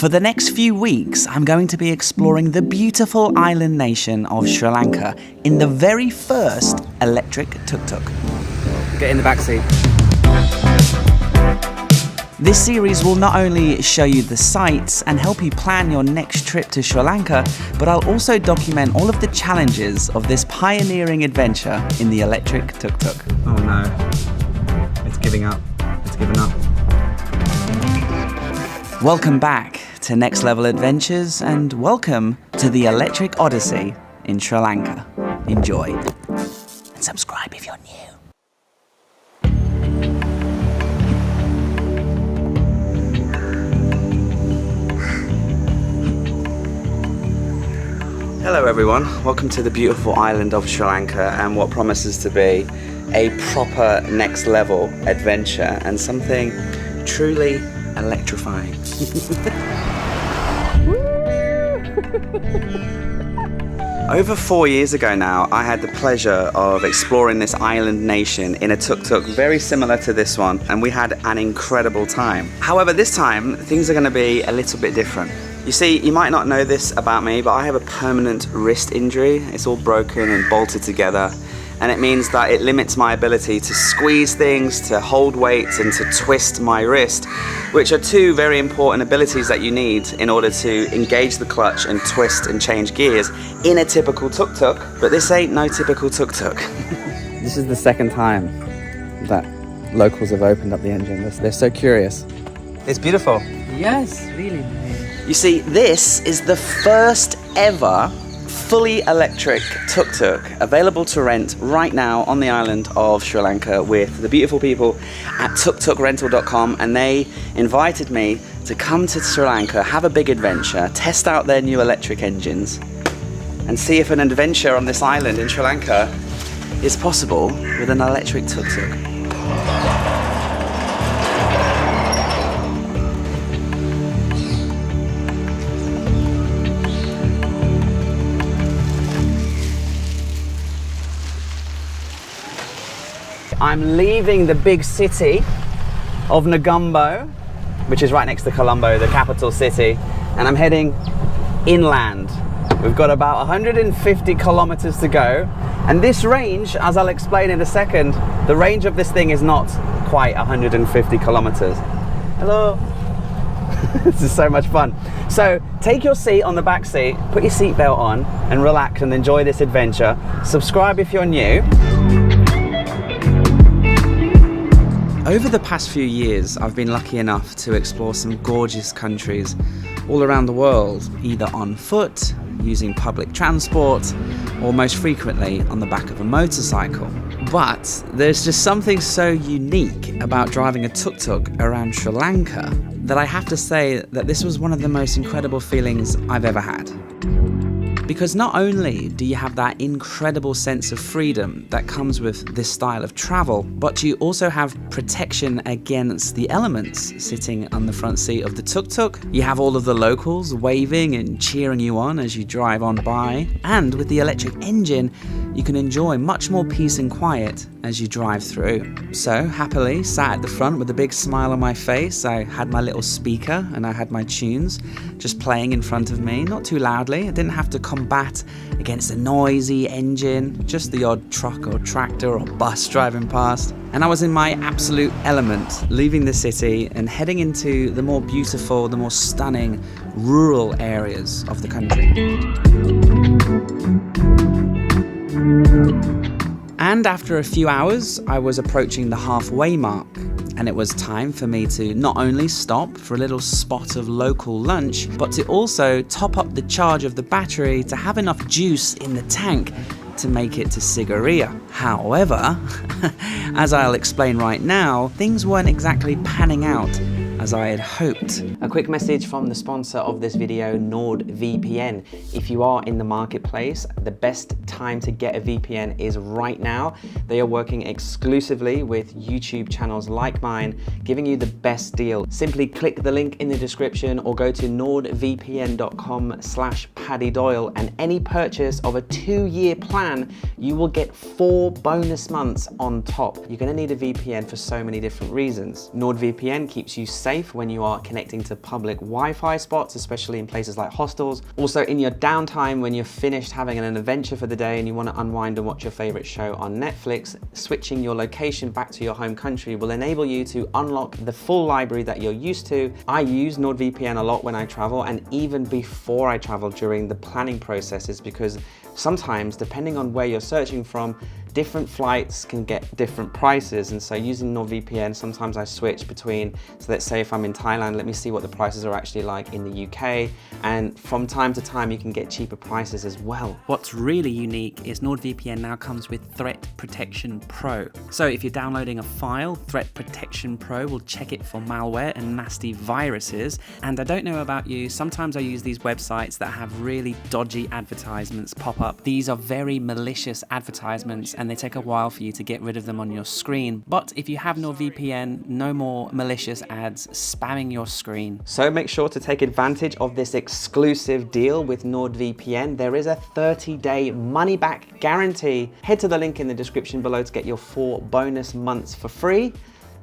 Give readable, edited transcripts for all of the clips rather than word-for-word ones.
For the next few weeks, I'm going to be exploring the beautiful island nation of Sri Lanka in the very first electric tuk-tuk. Get in the back seat. This series will not only show you the sights and help you plan your next trip to Sri Lanka, but I'll also document all of the challenges of this pioneering adventure in the electric tuk-tuk. Oh no, it's giving up. It's given up. Welcome back to Next Level Adventures and welcome to the Electric Odyssey in Sri Lanka. Enjoy and subscribe if you're new. Hello everyone, welcome to the beautiful island of Sri Lanka and what promises to be a proper next level adventure and something truly electrifying. Over 4 years ago now, I had the pleasure of exploring this island nation in a tuk-tuk very similar to this one, and we had an incredible time. However, this time, things are going to be a little bit different. You see, you might not know this about me, but I have a permanent wrist injury. It's all broken and bolted together, and it means that it limits my ability to squeeze things, to hold weights, and to twist my wrist, which are two very important abilities that you need in order to engage the clutch and twist and change gears in a typical tuk-tuk. But this ain't no typical tuk-tuk. This is the second time that locals have opened up the engine. They're so curious. It's beautiful. Yes, really. You see, this is the first ever fully electric tuk-tuk available to rent right now on the island of Sri Lanka with the beautiful people at tuktukrental.com, and they invited me to come to Sri Lanka, have a big adventure, test out their new electric engines and see if an adventure on this island in Sri Lanka is possible with an electric tuk-tuk. I'm leaving the big city of Negombo, which is right next to Colombo, the capital city, and I'm heading inland. We've got about 150 kilometers to go, and this range, as I'll explain in a second, the range of this thing is not quite 150 kilometers. Hello. This is so much fun. So take your seat on the back seat, put your seatbelt on, and relax and enjoy this adventure. Subscribe if you're new. Over the past few years, I've been lucky enough to explore some gorgeous countries all around the world, either on foot, using public transport, or most frequently on the back of a motorcycle. But there's just something so unique about driving a tuk-tuk around Sri Lanka that I have to say that this was one of the most incredible feelings I've ever had. Because not only do you have that incredible sense of freedom that comes with this style of travel, but you also have protection against the elements sitting on the front seat of the tuk-tuk. You have all of the locals waving and cheering you on as you drive on by. And with the electric engine, you can enjoy much more peace and quiet as you drive through. So happily sat at the front with a big smile on my face. I had my little speaker and I had my tunes just playing in front of me, not too loudly. I didn't have to combat against a noisy engine, just the odd truck or tractor or bus driving past. And I was in my absolute element, leaving the city and heading into the more beautiful, the more stunning rural areas of the country. And after a few hours, I was approaching the halfway mark, and it was time for me to not only stop for a little spot of local lunch, but to also top up the charge of the battery to have enough juice in the tank to make it to Sigiriya. However, as I'll explain right now, things weren't exactly panning out as I had hoped. A quick message from the sponsor of this video, NordVPN. If you are in the marketplace, the best time to get a VPN is right now. They are working exclusively with YouTube channels like mine, giving you the best deal. Simply click the link in the description or go to nordvpn.com/Paddy Doyle, and any purchase of a 2-year plan, you will get 4 bonus months on top. You're gonna need a VPN for so many different reasons. NordVPN keeps you safe safe when you are connecting to public Wi-Fi spots, especially in places like hostels. Also, in your downtime, when you're finished having an adventure for the day and you want to unwind and watch your favorite show on Netflix, switching your location back to your home country will enable you to unlock the full library that you're used to. I use NordVPN a lot when I travel, and even before I travel during the planning processes, because sometimes, depending on where you're searching from, different flights can get different prices, and so using NordVPN, sometimes I switch between, so let's say if I'm in Thailand, let me see what the prices are actually like in the UK, and from time to time you can get cheaper prices as well. What's really unique is NordVPN now comes with Threat Protection Pro. So if you're downloading a file, Threat Protection Pro will check it for malware and nasty viruses. And I don't know about you, sometimes I use these websites that have really dodgy advertisements pop up. These are very malicious advertisements, and they take a while for you to get rid of them on your screen. But if you have NordVPN, no more malicious ads spamming your screen. So make sure to take advantage of this exclusive deal with NordVPN. There is a 30-day money-back guarantee. Head to the link in the description below to get your 4 bonus months for free.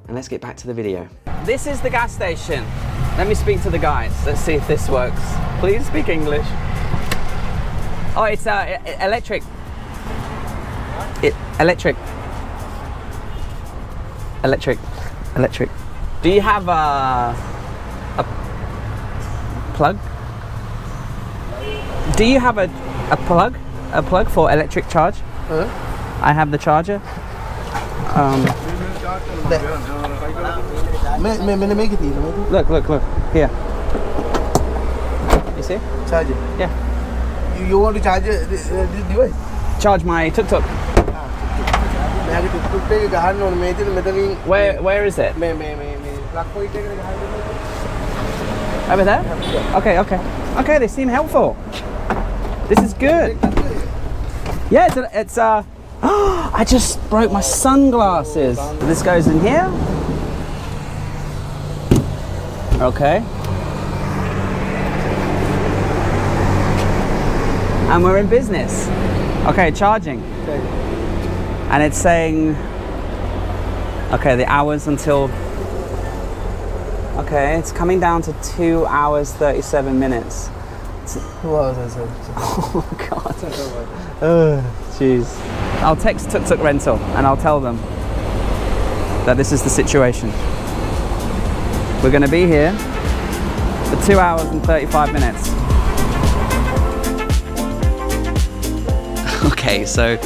And let's get back to the video. This is the gas station. Let me speak to the guys. Let's see if this works. Please speak English. Oh, it's electric. Electric. Do you have a plug? Do you have a plug for electric charge? I have the charger. Look here. You see? Charge it. Yeah. You want to charge this device? Charge my tuk-tuk. Where is it? Over there? Okay, they seem helpful. This is good. Yeah, it's I just broke my sunglasses. This goes in here. Okay. And we're in business. Okay, charging. And it's saying, okay, the hours until, okay, it's coming down to 2 hours, 37 minutes. 2 hours. Oh God. Jeez. I'll text Tuk Tuk Rental and I'll tell them that this is the situation. We're gonna be here for 2 hours and 35 minutes. Okay, so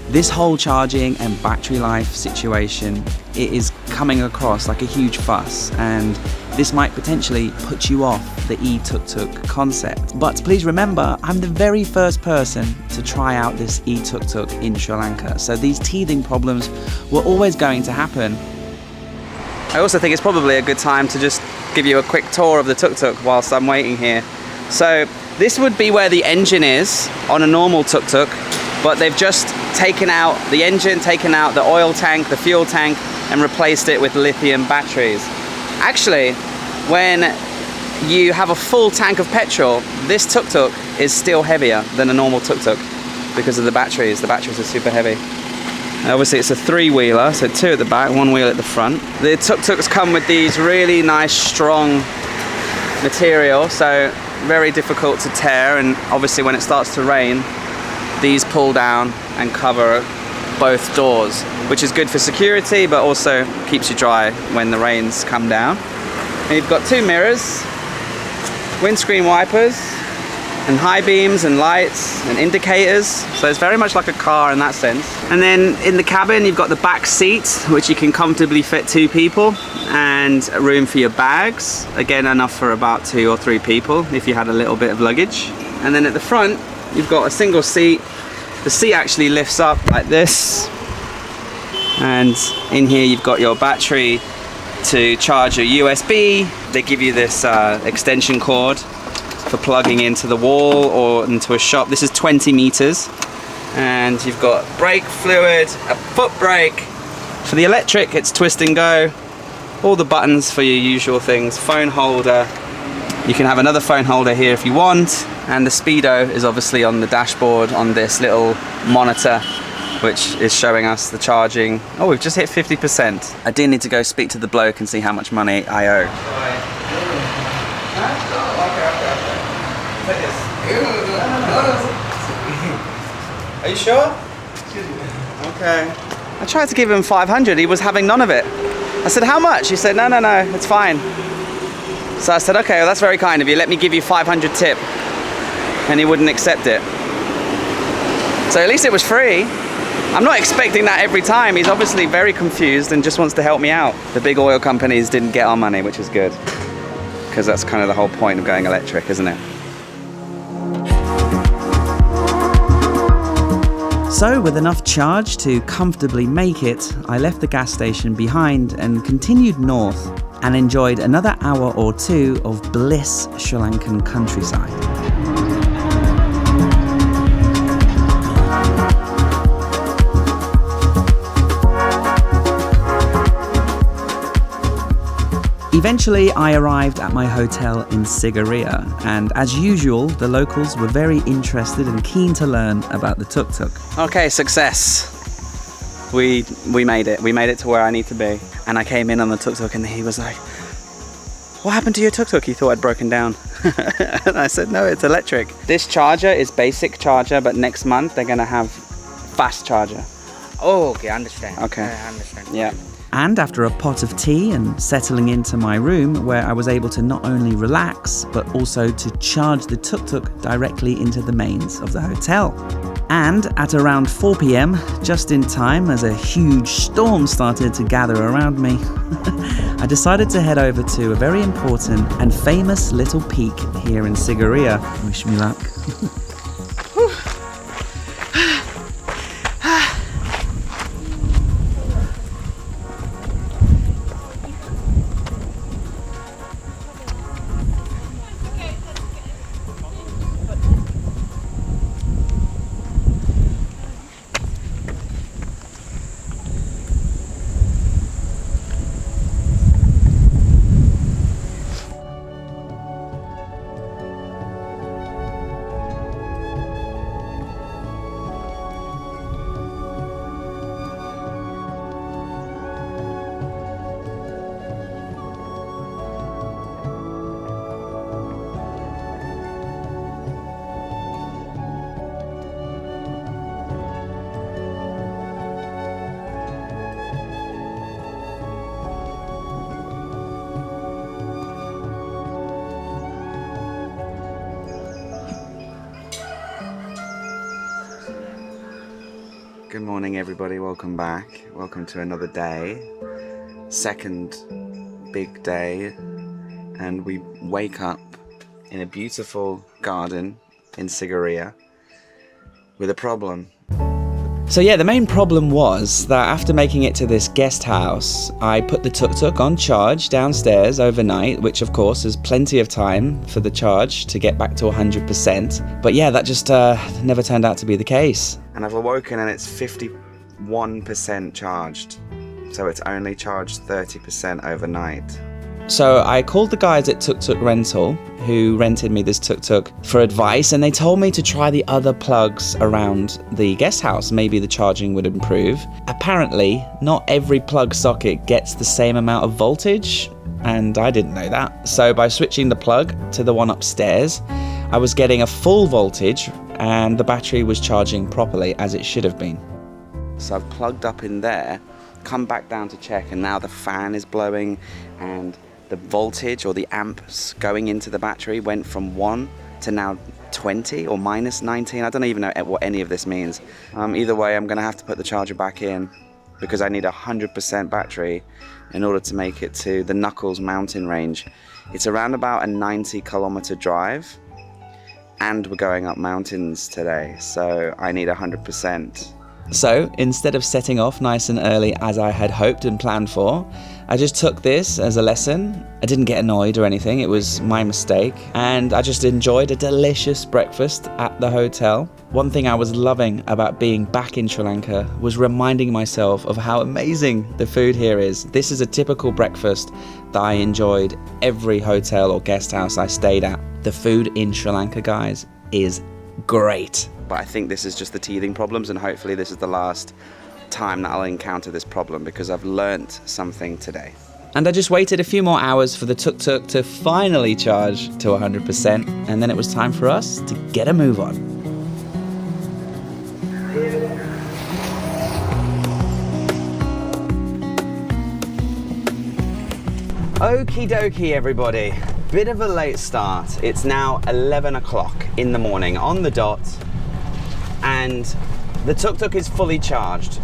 this whole charging and battery life situation, it is coming across like a huge fuss, and this might potentially put you off the e-tuk-tuk concept. But please remember, I'm the very first person to try out this e-tuk-tuk in Sri Lanka, so these teething problems were always going to happen. I also think it's probably a good time to just give you a quick tour of the tuk-tuk whilst I'm waiting here. So this would be where the engine is on a normal tuk-tuk, but they've just taken out the engine, taken out the oil tank, the fuel tank, and replaced it with lithium batteries. Actually, when you have a full tank of petrol, this tuk-tuk is still heavier than a normal tuk-tuk because of the batteries. The batteries are super heavy. And obviously it's a 3-wheeler, so 2 at the back, 1 wheel at the front. The tuk-tuks come with these really nice, strong material, so very difficult to tear, and obviously when it starts to rain, these pull down and cover both doors, which is good for security, but also keeps you dry when the rains come down. And you've got 2 mirrors, windscreen wipers, and high beams and lights and indicators. So it's very much like a car in that sense. And then in the cabin, you've got the back seat, which you can comfortably fit 2 people, and room for your bags. Again, enough for about 2 or 3 people if you had a little bit of luggage. And then at the front, you've got a single seat. The seat actually lifts up like this, and in here you've got your battery to charge your USB. They give you this extension cord for plugging into the wall or into a shop. This is 20 meters, and you've got brake fluid, a foot brake. For the electric, it's twist and go. All the buttons for your usual things, phone holder. You can have another phone holder here if you want, and the speedo is obviously on the dashboard on this little monitor, which is showing us the charging. Oh, we've just hit 50%. I do need to go speak to the bloke and see how much money I owe. Are you sure? Okay. I tried to give him 500. He was having none of it. I said, how much? He said, no, it's fine. So I said, okay, well, that's very kind of you. Let me give you 500 tip. And he wouldn't accept it. So at least it was free. I'm not expecting that every time. He's obviously very confused and just wants to help me out. The big oil companies didn't get our money, which is good. Because that's kind of the whole point of going electric, isn't it? So, with enough charge to comfortably make it, I left the gas station behind and continued north and enjoyed another hour or two of bliss Sri Lankan countryside. Eventually, I arrived at my hotel in Sigiriya, and as usual, the locals were very interested and keen to learn about the tuk-tuk. Okay, success. We made it. We made it to where I need to be. And I came in on the tuk-tuk and he was like, what happened to your tuk-tuk? He thought I'd broken down. And I said, no, it's electric. This charger is basic charger, but next month they're going to have fast charger. Oh, okay, understand. Okay. I understand. Yeah. And after a pot of tea and settling into my room, where I was able to not only relax, but also to charge the tuk-tuk directly into the mains of the hotel. And at around 4 p.m, just in time as a huge storm started to gather around me, I decided to head over to a very important and famous little peak here in Sigiriya. Wish me luck. Good morning, everybody. Welcome back. Welcome to another day. Second big day. And we wake up in a beautiful garden in Sigiriya with a problem. So yeah, the main problem was that after making it to this guest house, I put the tuk-tuk on charge downstairs overnight, which of course is plenty of time for the charge to get back to 100%. But yeah, that just never turned out to be the case. And I've awoken and it's 51% charged. So it's only charged 30% overnight. So I called the guys at Tuk Tuk Rental who rented me this tuk-tuk for advice, and they told me to try the other plugs around the guest house. Maybe the charging would improve. Apparently, not every plug socket gets the same amount of voltage, and I didn't know that. So by switching the plug to the one upstairs, I was getting a full voltage and the battery was charging properly as it should have been. So I've plugged up in there, come back down to check, and now the fan is blowing and the voltage or the amps going into the battery went from 1 to now 20 or minus 19. I don't even know what any of this means. Either way, I'm going to have to put the charger back in because I need 100% battery in order to make it to the Knuckles mountain range. It's around about a 90-kilometer drive, and we're going up mountains today, so I need 100%. So instead of setting off nice and early as I had hoped and planned for, I just took this as a lesson. I didn't get annoyed or anything, it was my mistake, and I just enjoyed a delicious breakfast at the hotel. One thing I was loving about being back in Sri Lanka was reminding myself of how amazing the food here is. This is a typical breakfast that I enjoyed every hotel or guest house I stayed at. The food in Sri Lanka, guys, is great. But I think this is just the teething problems, and hopefully this is the last time that I'll encounter this problem because I've learnt something today. And I just waited a few more hours for the tuk-tuk to finally charge to 100%, and then it was time for us to get a move on. Okie dokie, everybody. Bit of a late start. It's now 11 o'clock in the morning on the dot, and the tuk-tuk is fully charged.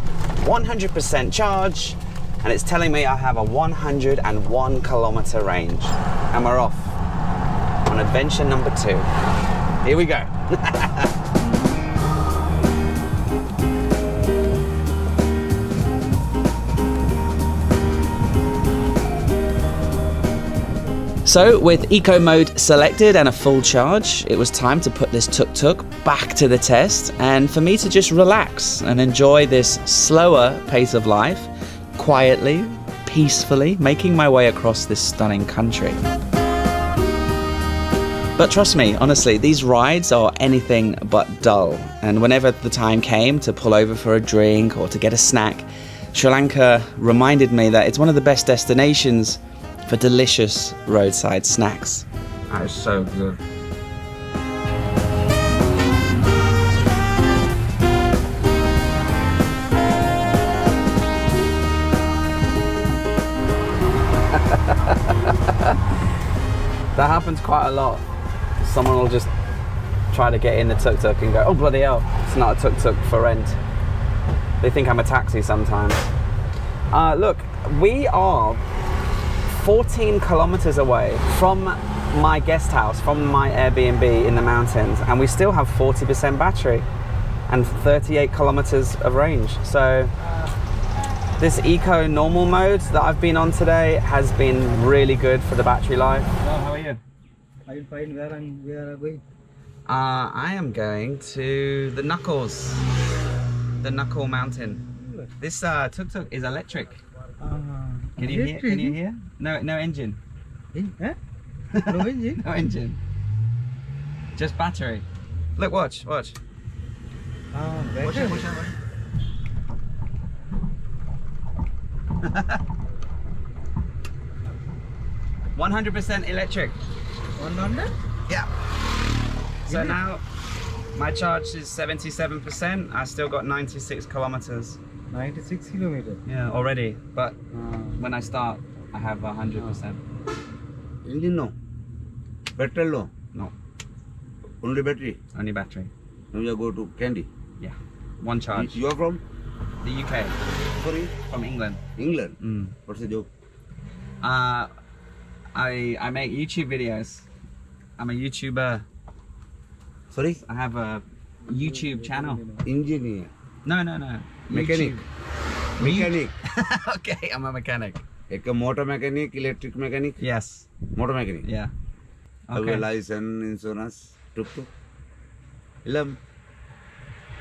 100% charge, and it's telling me I have a 101 kilometer range. And we're off on adventure number 2. Here we go. So, with eco mode selected and a full charge, it was time to put this tuk-tuk back to the test and for me to just relax and enjoy this slower pace of life, quietly, peacefully, making my way across this stunning country. But trust me, honestly, these rides are anything but dull, and whenever the time came to pull over for a drink or to get a snack, Sri Lanka reminded me that it's one of the best destinations for delicious roadside snacks. That is so good. That happens quite a lot. Someone will just try to get in the tuk-tuk and go, oh bloody hell, it's not a tuk-tuk for rent. They think I'm a taxi sometimes. Look, we are 14 kilometers away from my guest house, from my Airbnb in the mountains, and we still have 40% battery and 38 kilometers of range. So this eco normal mode that I've been on today has been really good for the battery life. Well, how are you? I'm fine. Where are you going? I am going to the Knuckles, the Knuckle Mountain. This tuk-tuk is electric. Can you hear? Can you hear? No engine. No engine? No engine. Just battery. Look, watch. Battery. 100% electric. 100? Yeah. So now my charge is 77%. I still got 96 kilometers. 96 kilometers. Yeah, already. But when I start, I have 100%. Engine no. Petrol no. No, Only battery. only battery. Now you go to Candy. Yeah, one charge. You are from? The UK, Sorry? from England. England. Mm. What's the joke? I make YouTube videos. I'm a YouTuber. Sorry? I have a YouTube channel. Engineer. No. Mechanic. YouTube. Mechanic. Okay, I'm a mechanic. एक motor mechanic, electric mechanic. Yes. Motor mechanic. Yeah. Have Okay. a license, insurance, tuk-tuk. Ilam.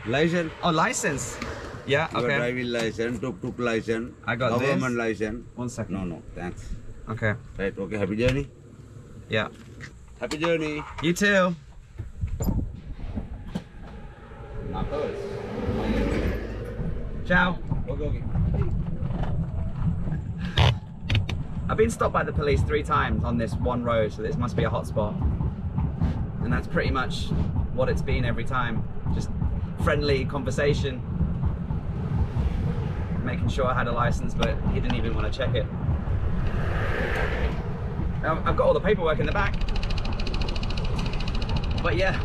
License. Oh, license. Yeah. Your Okay. driving license, tuk-tuk license. I got government this. license. 1 second. No, thanks. Okay. Right, okay, happy journey. Yeah. Happy journey. You too. Knuckles. Ciao. Okay. I've been stopped by the police 3 times on this one road, so this must be a hotspot. And that's pretty much what it's been every time. Just friendly conversation. Making sure I had a license, but he didn't even want to check it. I've got all the paperwork in the back. But yeah.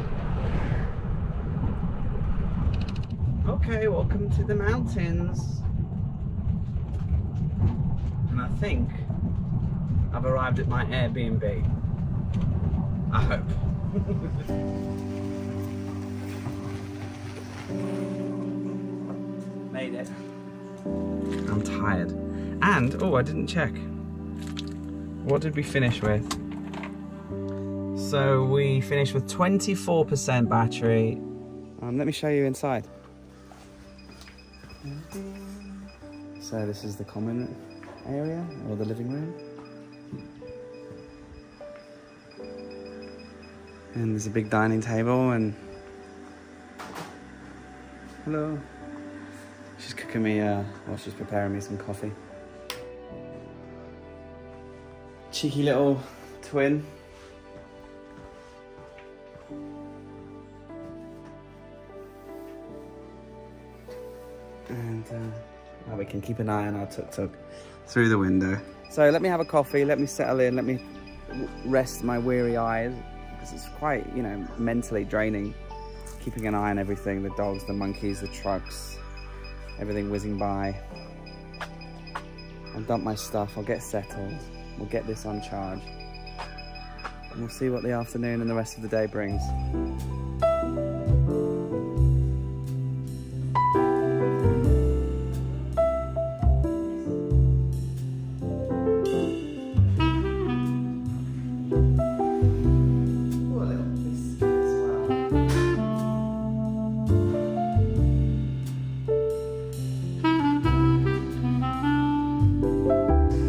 Okay, welcome to the mountains. And I think I've arrived at my Airbnb. I hope. Made it. I'm tired. And, oh, I didn't check. What did we finish with? So we finished with 24% battery. Let me show you inside. So this is the common area, or the living room. And there's a big dining table and... Hello. She's cooking me, she's preparing me some coffee. cheeky little twin. And now we can keep an eye on our tuk-tuk through the window. So let me have a coffee, let me settle in, let me rest my weary eyes, because it's quite, you know, mentally draining, keeping an eye on everything, the dogs, the monkeys, the trucks, everything whizzing by. I'll dump my stuff, I'll get settled, we'll get this on charge, and we'll see what the afternoon and the rest of the day brings.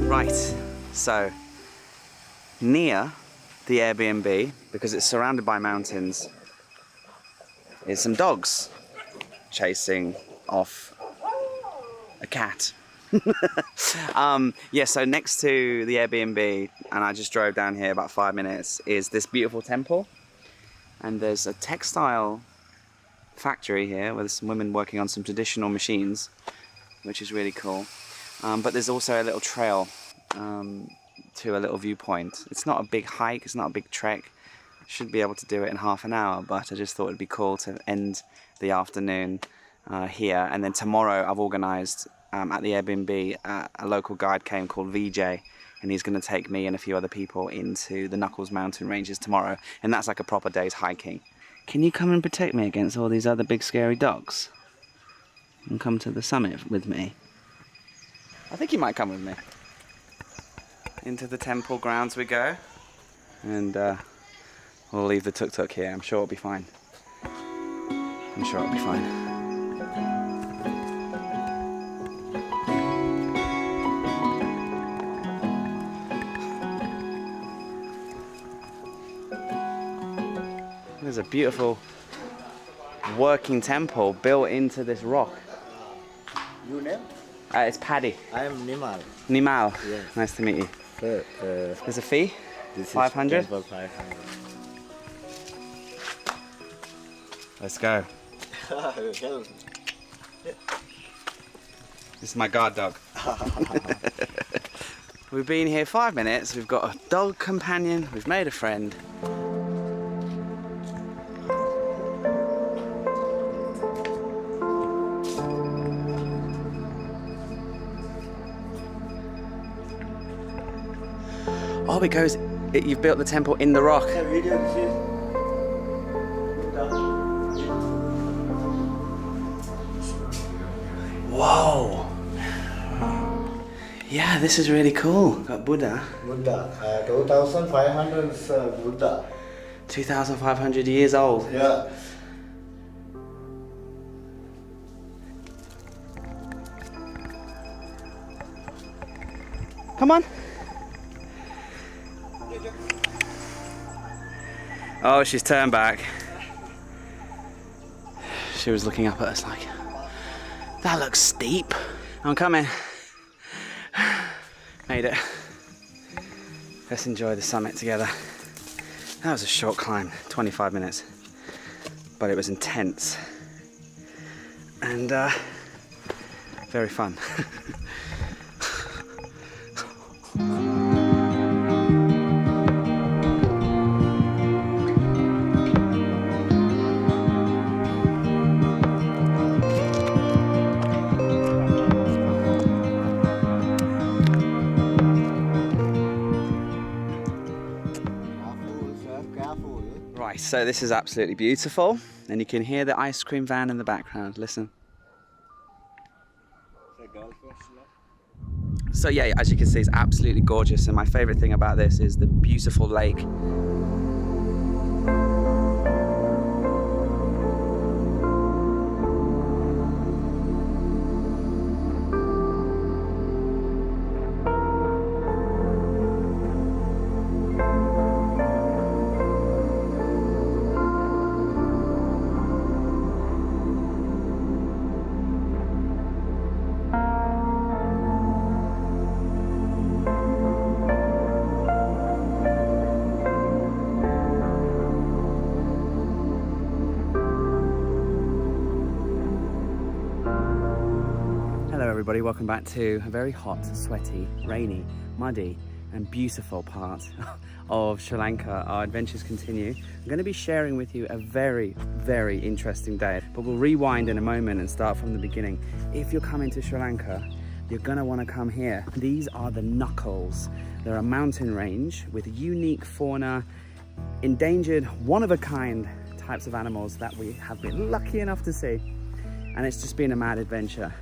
Right, so near the Airbnb, because it's surrounded by mountains, is some dogs chasing off a cat. Yeah, so next to the Airbnb, and I just drove down here about 5 minutes, is this beautiful temple. And there's a textile factory here with some women working on some traditional machines, which is really cool. But there's also a little trail to a little viewpoint. It's not a big hike, it's not a big trek. Should be able to do it in half an hour, but I just thought it'd be cool to end the afternoon here. And then tomorrow I've organised at the Airbnb, a local guide came called VJ, and he's going to take me and a few other people into the Knuckles mountain ranges tomorrow, and that's like a proper day's hiking. Can you come and protect me against all these other big scary dogs? And come to the summit with me? I think you might come with me. Into the temple grounds we go, and we'll leave the tuk-tuk here. I'm sure it'll be fine. I'm sure it'll be fine. There's a beautiful working temple built into this rock. Your name? It's Paddy. I am Nimal. Nimal. Yes. Nice to meet you. There's a fee? This 500? is for 500. Let's go. Help. This is my guard dog. We've been here 5 minutes, we've got a dog companion, we've made a friend. Oh, it goes, you've built the temple in the rock. Whoa. Yeah, this is really cool. Got Buddha. Buddha. 2500 Buddha. 2,500 years old. Yeah. Come on. Oh, she's turned back. She was looking up at us like, that looks steep. I'm coming. Made it. Let's enjoy the summit together. That was a short climb, 25 minutes, but it was intense and very fun. Right, so this is absolutely beautiful, and you can hear the ice cream van in the background. Listen. So yeah, as you can see, it's absolutely gorgeous, and my favorite thing about this is the beautiful lake. everybody, welcome back to a very hot, sweaty, rainy, muddy and beautiful part of Sri Lanka. Our adventures continue. I'm going to be sharing with you a very, very interesting day, but we'll rewind in a moment and start from the beginning. If you're coming to Sri Lanka, you're going to want to come here. These are the Knuckles. They're a mountain range with unique fauna, endangered, one-of-a-kind types of animals that we have been lucky enough to see. And it's just been a mad adventure.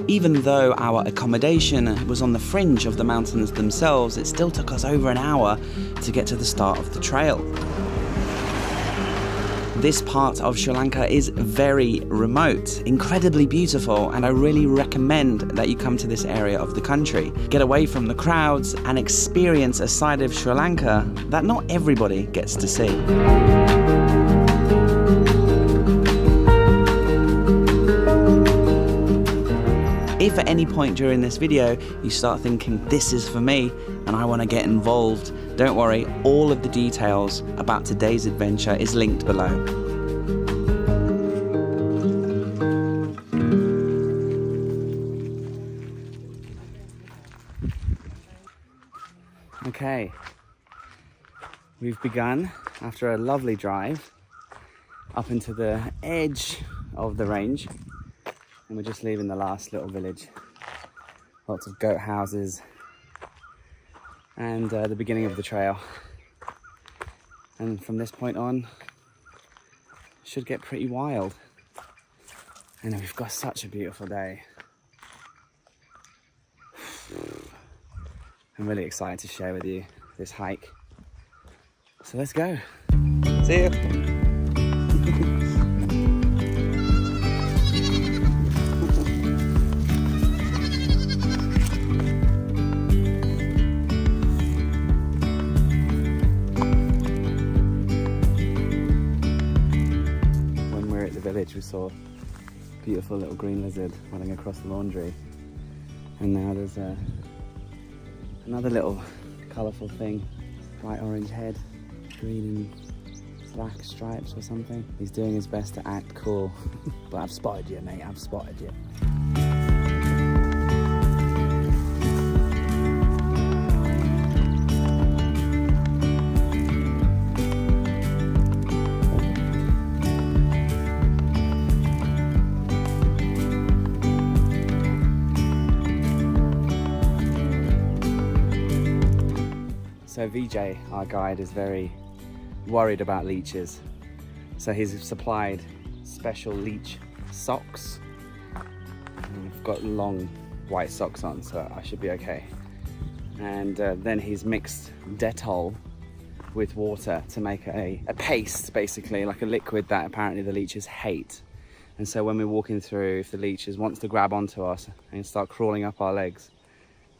Even though our accommodation was on the fringe of the mountains themselves, it still took us over an hour to get to the start of the trail. This part of Sri Lanka is very remote, incredibly beautiful, and I really recommend that you come to this area of the country. Get away from the crowds and experience a side of Sri Lanka that not everybody gets to see. If at any point during this video you start thinking this is for me and I want to get involved, don't worry, all of the details about today's adventure is linked below. Okay, we've begun after a lovely drive up into the edge of the range. And we're just leaving the last little village. Lots of goat houses and the beginning of the trail. And from this point on, should get pretty wild. And we've got such a beautiful day. I'm really excited to share with you this hike. So let's go. See you. We saw a beautiful little green lizard running across the laundry, and now there's another little colourful thing, bright orange head, green and black stripes or something. He's doing his best to act cool, but I've spotted you, mate, I've spotted you. So Vijay, our guide, is very worried about leeches. So he's supplied special leech socks. And I've got long white socks on, so I should be okay. And then he's mixed Dettol with water to make a paste, basically, like a liquid that apparently the leeches hate. And so when we're walking through, if the leeches wants to grab onto us and start crawling up our legs,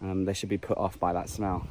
they should be put off by that smell.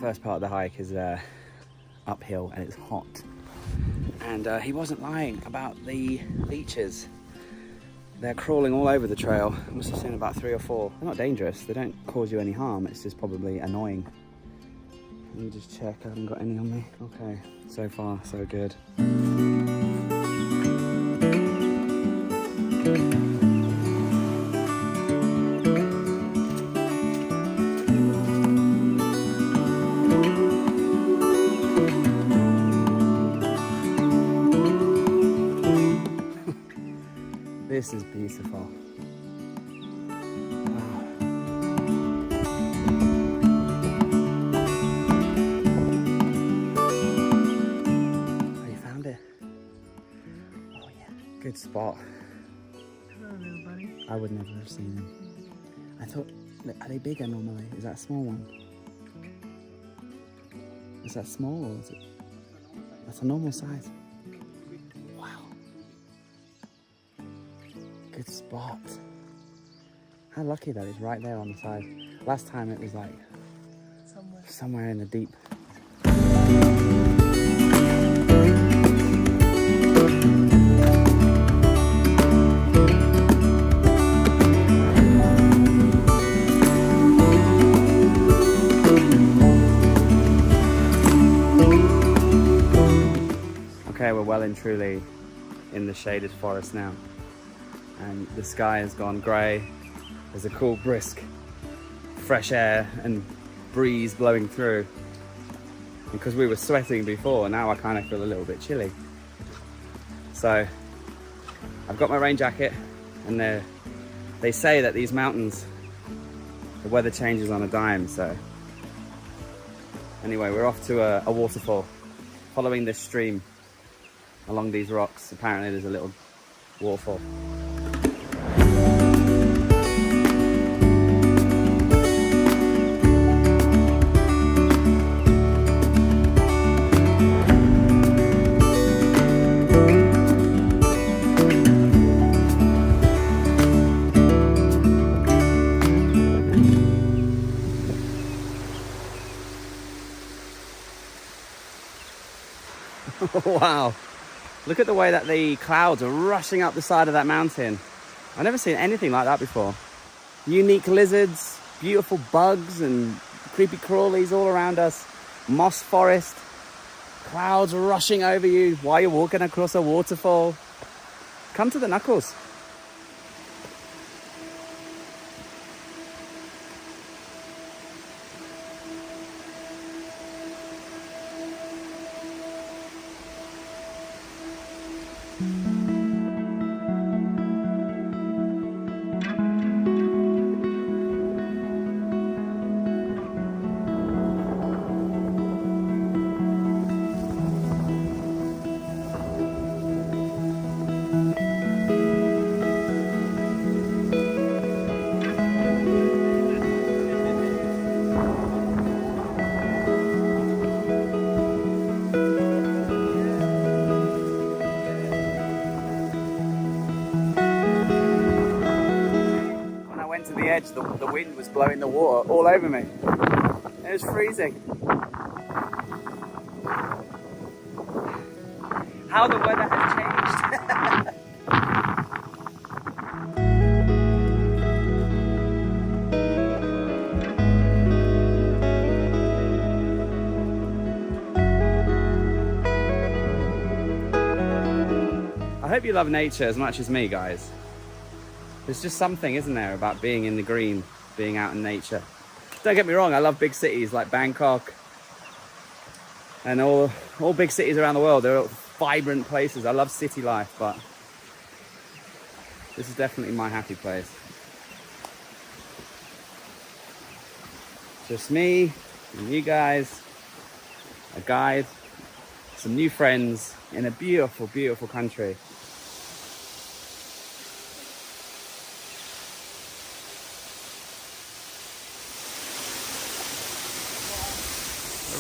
First part of the hike is uphill and it's hot, and he wasn't lying about the leeches. They're crawling all over the trail. I must have seen about 3 or 4. They're not dangerous, they don't cause you any harm, it's just probably annoying. Let me just check, I haven't got any on me. Okay, so far so good. This is beautiful. Wow. Oh, you found it? Oh yeah, good spot. Hello, little buddy. I would never have seen them. I thought, are they bigger normally? Is that a small one? Is that small or is it? That's a normal size. Wow. spot. How lucky that is right there on the side. Last time it was like somewhere in the deep. Okay, we're well and truly in the shaded forest now, and the sky has gone grey. There's a cool, brisk, fresh air and breeze blowing through. Because we were sweating before, now I kind of feel a little bit chilly. So I've got my rain jacket, and they say that these mountains, the weather changes on a dime. So anyway, we're off to a waterfall, following this stream along these rocks. Apparently there's a little waterfall. Wow, look at the way that the clouds are rushing up the side of that mountain. I've never seen anything like that before. Unique lizards, beautiful bugs and creepy crawlies all around us. Moss forest, clouds rushing over you while you're walking across a waterfall. Come to the Knuckles. To the edge, the wind was blowing the water all over me. It was freezing. How the weather has changed. I hope you love nature as much as me, guys. There's just something, isn't there, about being in the green, being out in nature. Don't get me wrong, I love big cities like Bangkok and all big cities around the world. They're all vibrant places. I love city life, but this is definitely my happy place. Just me and you guys, a guide, some new friends in a beautiful, beautiful country.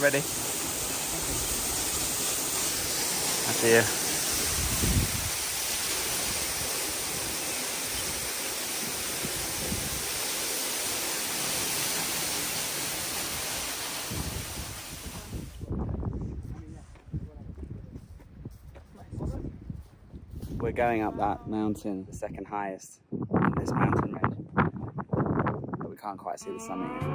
Ready? I see you. We're going up that mountain, the second highest in this mountain range, but we can't quite see the summit yet.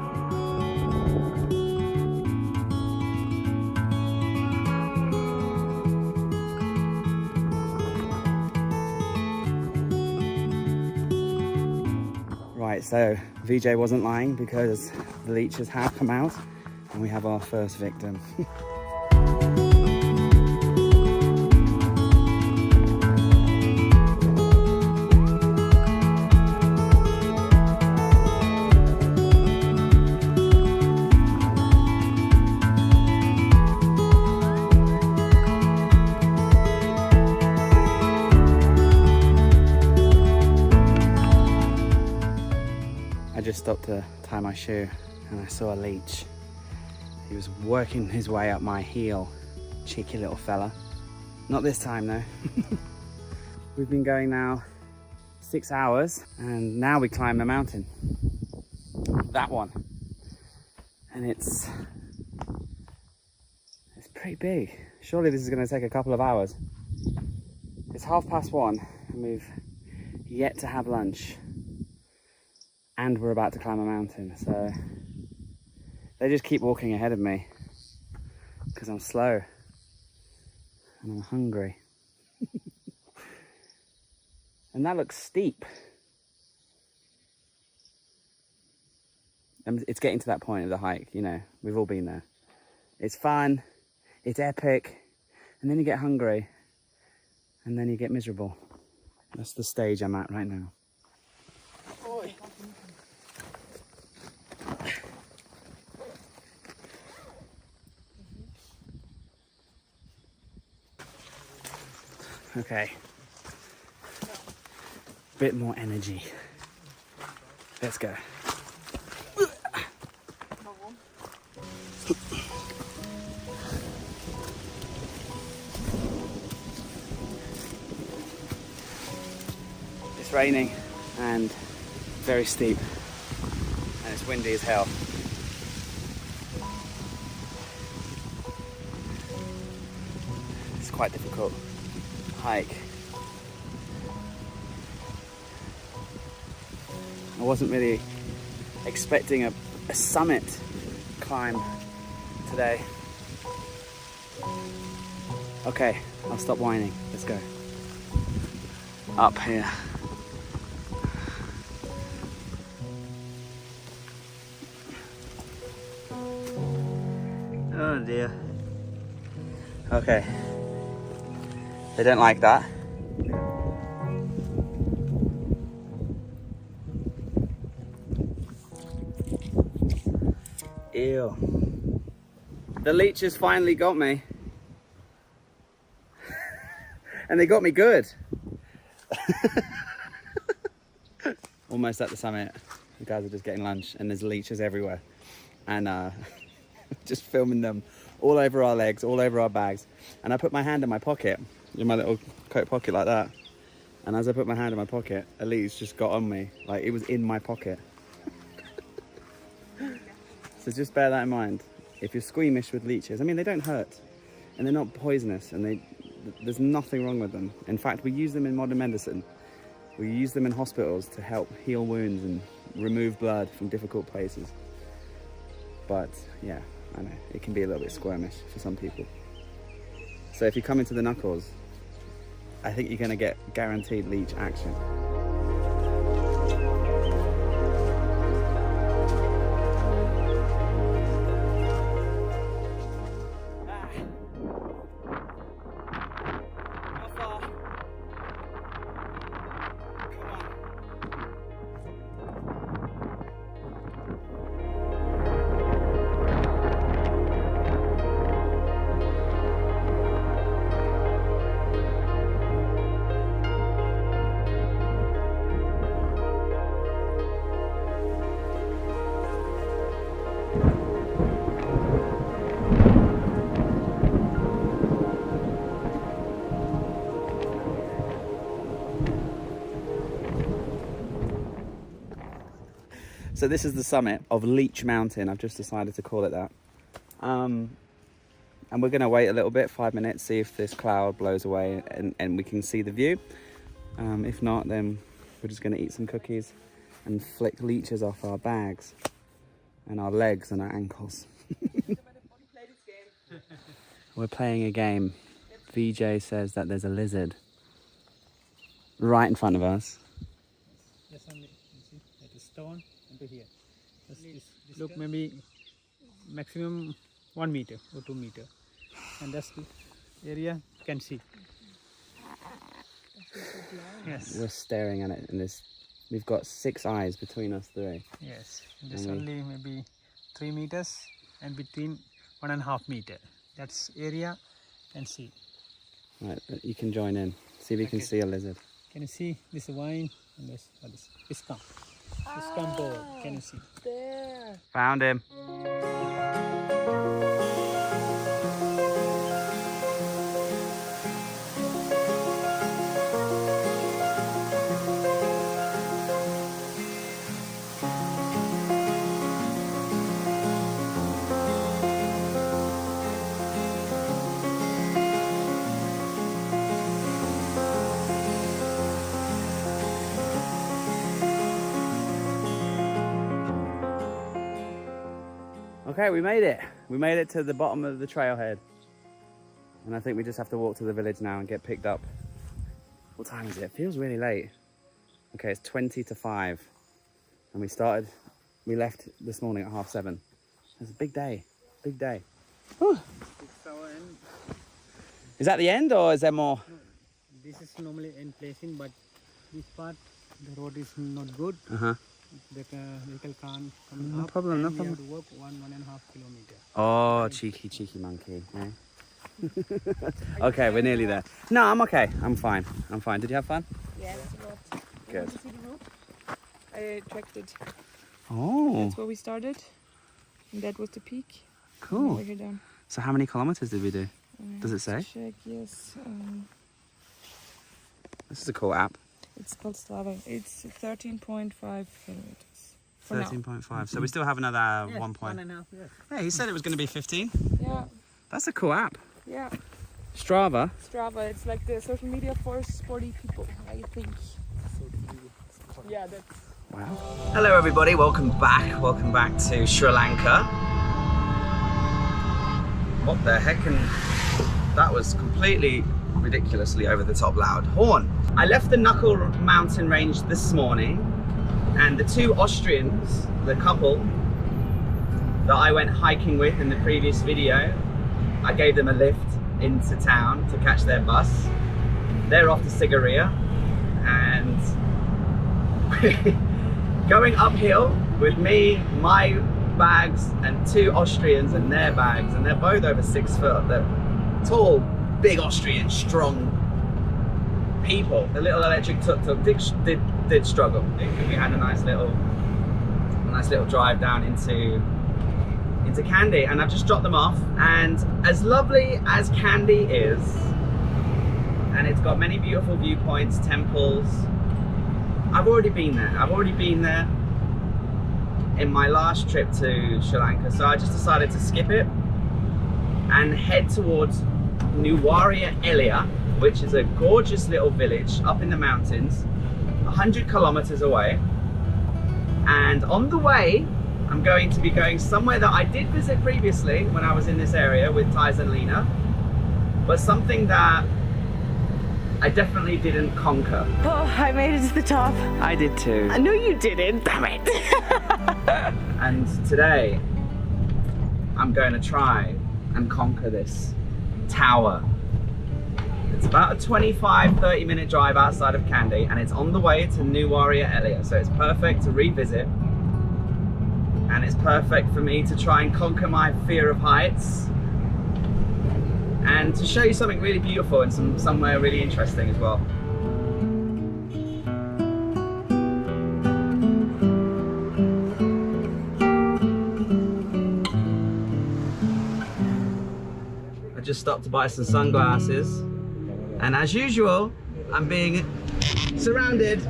Right, so VJ wasn't lying because the leeches have come out and we have our first victim. I just stopped to tie my shoe and I saw a leech. He was working his way up my heel. Cheeky little fella. Not this time though. We've been going now 6 hours, and now we climb a mountain. That one. And it's pretty big. Surely this is going to take a couple of hours. It's 1:30 and we've yet to have lunch. And we're about to climb a mountain, so they just keep walking ahead of me because I'm slow and I'm hungry. And that looks steep. And it's getting to that point of the hike, you know, we've all been there. It's fun, it's epic, and then you get hungry, and then you get miserable. That's the stage I'm at right now. Okay. Bit more energy. Let's go. It's raining and very steep, and it's windy as hell. It's quite difficult hike. I wasn't really expecting a summit climb today. Okay, I'll stop whining. Let's go. Up here. Oh dear. Okay. They don't like that. Ew. The leeches finally got me. And they got me good. Almost at the summit. The guys are just getting lunch and there's leeches everywhere. And just filming them all over our legs, all over our bags. And I put my hand in my pocket, in my little coat pocket like that. And as I put my hand in my pocket, a leech just got on me. Like it was in my pocket. So just bear that in mind. If you're squeamish with leeches, I mean, they don't hurt and they're not poisonous and there's nothing wrong with them. In fact, we use them in modern medicine. We use them in hospitals to help heal wounds and remove blood from difficult places. But yeah, I know, it can be a little bit squirmish for some people. So if you come into the Knuckles, I think you're gonna get guaranteed leech action. So this is the summit of Leech Mountain. I've just decided to call it that. And we're gonna wait a little bit, 5 minutes, see if this cloud blows away and we can see the view. If not, then we're just gonna eat some cookies and flick leeches off our bags and our legs and our ankles. We're playing a game. VJ says that there's a lizard right in front of us. Yes, only you see that is stone into here. Look, maybe maximum 1 meter or 2 meter, and that's the area you can see. Yes. We're staring at it, and we've got 6 eyes between us three. Yes. This only maybe 3 meters and between 1.5 meter. That's area you can see. Right, you can join in. See if you can see a lizard. Can you see this vine and this? This scum. This scum board. Can you see? There. Found him. Okay, we made it. We made it to the bottom of the trailhead. And I think we just have to walk to the village now and get picked up. What time is it? It feels really late. Okay, it's 20 to 5. And we left this morning at 7:30. It's a big day, big day. Whew. It's our end. Is that the end or is there more? This is normally end placing, but this part, the road is not good. Uh-huh. The vehicle can't come No up. problem, no and we have problem. to walk 1.5 kilometer. Oh, cheeky monkey. Yeah. Okay, we're nearly there. No, I'm okay. I'm fine. Did you have fun? Yes, a lot. Good. You want to see the roof? I tracked it. Oh, That's where we started. And that was the peak. cool. We're here down. So how many kilometers did we do? Does it say? Check, yes. This is a cool app. It's called Strava. It's 13.5 kilometers. For now. 13.5. So we still have another 1 point. 1.5 years. Yeah, he said it was going to be 15. Yeah, That's a cool app. yeah. Strava. Strava. It's like the social media for sporty people, I think. Yeah, that's. Wow. Hello everybody, welcome back. Welcome back to Sri Lanka. What the heck? And that was completely ridiculously over the top loud horn. I left the Knuckle mountain range this morning and the two Austrians, the couple that I went hiking with in the previous video, I gave them a lift into town to catch their bus. They're off to Sigiriya and going uphill with me, my bags, and two Austrians and their bags, and they're both over 6 foot. They're tall, big Austrian, strong people. The little electric tuk-tuk did struggle. We had a nice little drive down into Kandy, and I've just dropped them off. And as lovely as Kandy is, and it's got many beautiful viewpoints, temples, I've already been there in my last trip to Sri Lanka, so I just decided to skip it and head towards Nuwara Eliya, which is a gorgeous little village up in the mountains, 100 kilometers away. And on the way, I'm going to be going somewhere that I did visit previously when I was in this area with Thais and Lena, but something that I definitely didn't conquer. Oh, I made it to the top. I did too. No, you didn't. Damn it. And today, I'm going to try and conquer this tower. It's about a 25-30 minute drive outside of Kandy, and it's on the way to Nuwara Eliya, so it's perfect to revisit. And it's perfect for me to try and conquer my fear of heights and to show you something really beautiful and somewhere really interesting as well. I just stopped to buy some sunglasses, and as usual, I'm being surrounded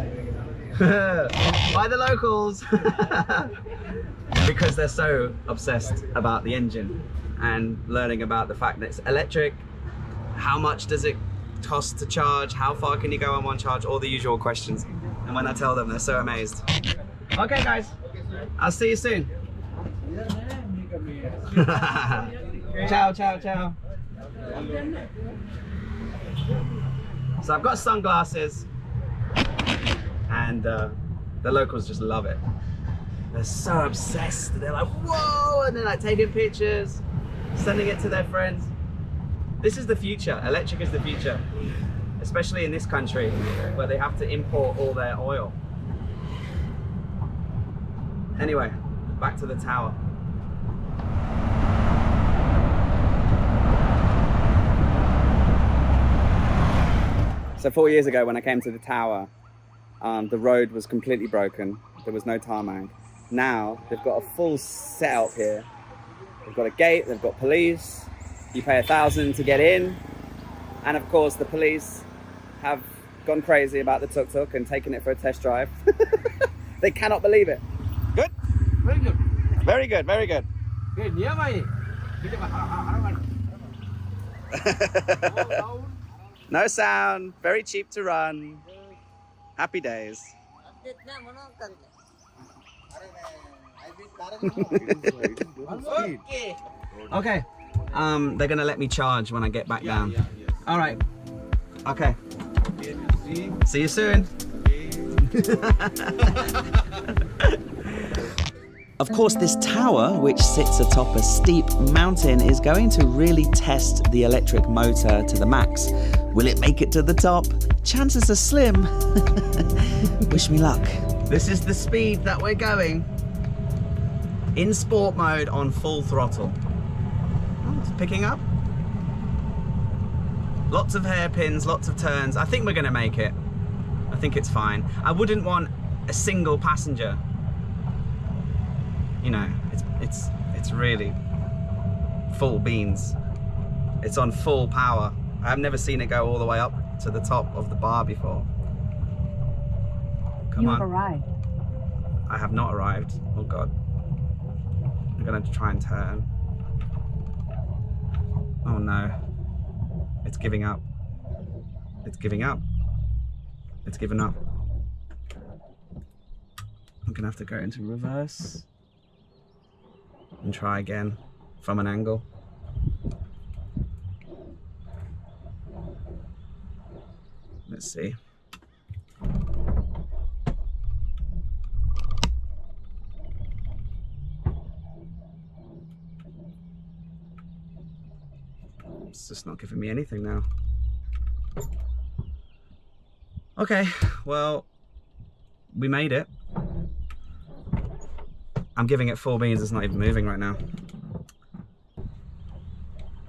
by the locals because they're so obsessed about the engine and learning about the fact that it's electric, how much does it cost to charge, how far can you go on one charge, all the usual questions. And when I tell them, they're so amazed. Okay guys, I'll see you soon. Ciao, ciao, ciao. So I've got sunglasses and the locals just love it. They're so obsessed. They're like, whoa, and they're like taking pictures, sending it to their friends. This is the future. Electric is the future, especially in this country where they have to import all their oil. Anyway, back to the tower. So 4 years ago when I came to the tower, the road was completely broken. There was no tarmac. Now they've got a full setup here. They've got a gate, they've got police. You pay 1,000 to get in. And of course the police have gone crazy about the tuk-tuk and taken it for a test drive. They cannot believe it. Good? Very good. Very good, very good. Okay, nearby. No sound, very cheap to run. Happy days. Okay. They're gonna let me charge when I get back down. All right. Okay. See you soon. Of course, this tower, which sits atop a steep mountain, is going to really test the electric motor to the max. Will it make it to the top? Chances are slim. Wish me luck. This is the speed that we're going. In sport mode on full throttle. Oh, it's picking up. Lots of hairpins, lots of turns. I think we're gonna make it. I think it's fine. I wouldn't want a single passenger. You know, it's really full beans. It's on full power. I've never seen it go all the way up to the top of the bar before. Come on. You have arrived. I have not arrived. Oh God. I'm gonna try and turn. Oh no. It's giving up. It's giving up. It's given up. I'm gonna have to go into reverse and try again from an angle. Let's see. It's just not giving me anything now. Okay, well, we made it. I'm giving it 4 beans, it's not even moving right now.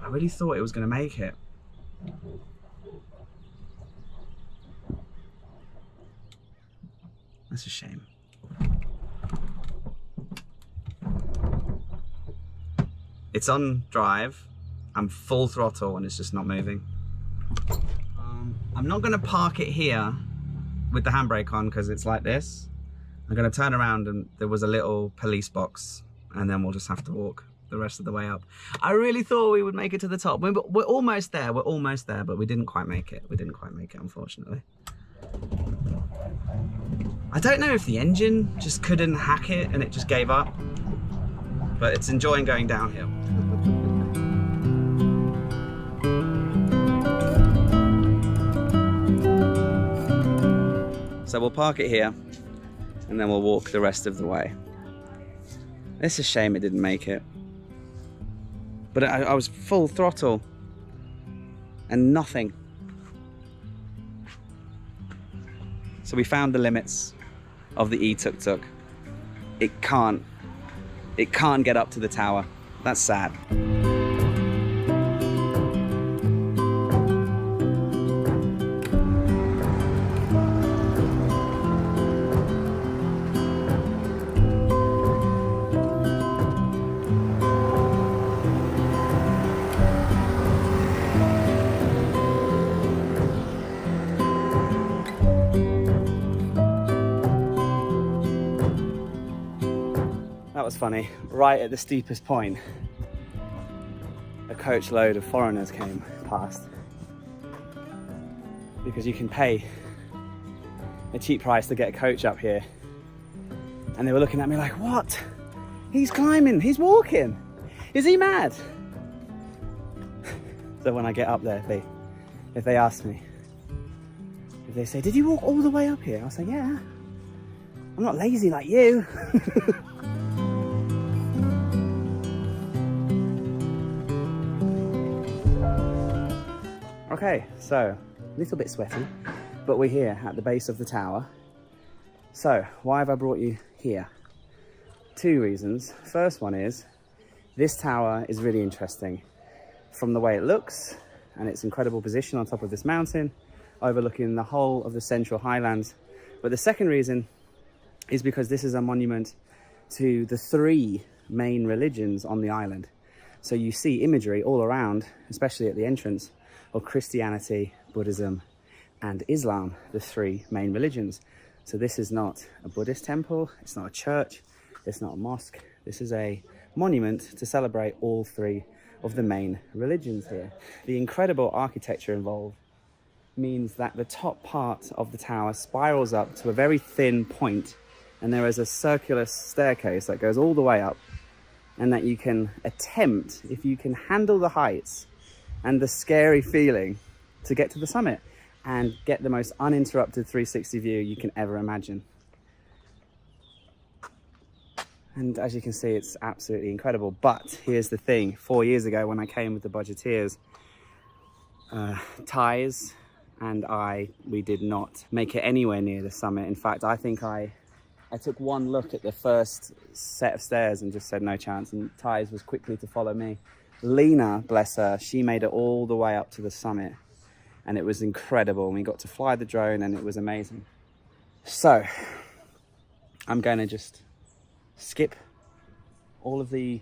I really thought it was gonna make it. That's a shame. It's on drive. I'm full throttle and it's just not moving. I'm not gonna park it here with the handbrake on because it's like this. I'm gonna turn around and there was a little police box and then we'll just have to walk the rest of the way up. I really thought we would make it to the top. We're almost there, but we didn't quite make it. We didn't quite make it, unfortunately. I don't know if the engine just couldn't hack it and it just gave up, but it's enjoying going downhill. So we'll park it here and then we'll walk the rest of the way. It's a shame it didn't make it. But I was full throttle and nothing. So we found the limits of the e-tuk-tuk. It can't get up to the tower. That's sad. That was funny. Right at the steepest point, a coach load of foreigners came past. Because you can pay a cheap price to get a coach up here. And they were looking at me like, what? He's climbing, he's walking. Is he mad? So when I get up there, if they ask me, if they say, did you walk all the way up here? I'll say, yeah. I'm not lazy like you. Okay, so a little bit sweaty, but we're here at the base of the tower. So why have I brought you here? 2 reasons. First one is, this tower is really interesting from the way it looks and its incredible position on top of this mountain, overlooking the whole of the Central Highlands. But the second reason is because this is a monument to the 3 main religions on the island. So you see imagery all around, especially at the entrance, of Christianity, Buddhism, and Islam, the 3 main religions. So this is not a Buddhist temple, it's not a church, it's not a mosque. This is a monument to celebrate all 3 of the main religions here. The incredible architecture involved means that the top part of the tower spirals up to a very thin point and there is a circular staircase that goes all the way up, and that you can attempt, if you can handle the heights and the scary feeling, to get to the summit and get the most uninterrupted 360 view you can ever imagine. And as you can see, it's absolutely incredible. But here's the thing, 4 years ago when I came with the Budgeteers, Thais and we did not make it anywhere near the summit. In fact, I think I took one look at the first set of stairs and just said no chance, and Thais was quickly to follow me. Lena, bless her, she made it all the way up to the summit, and it was incredible. We got to fly the drone and it was amazing. So I'm going to just skip all of the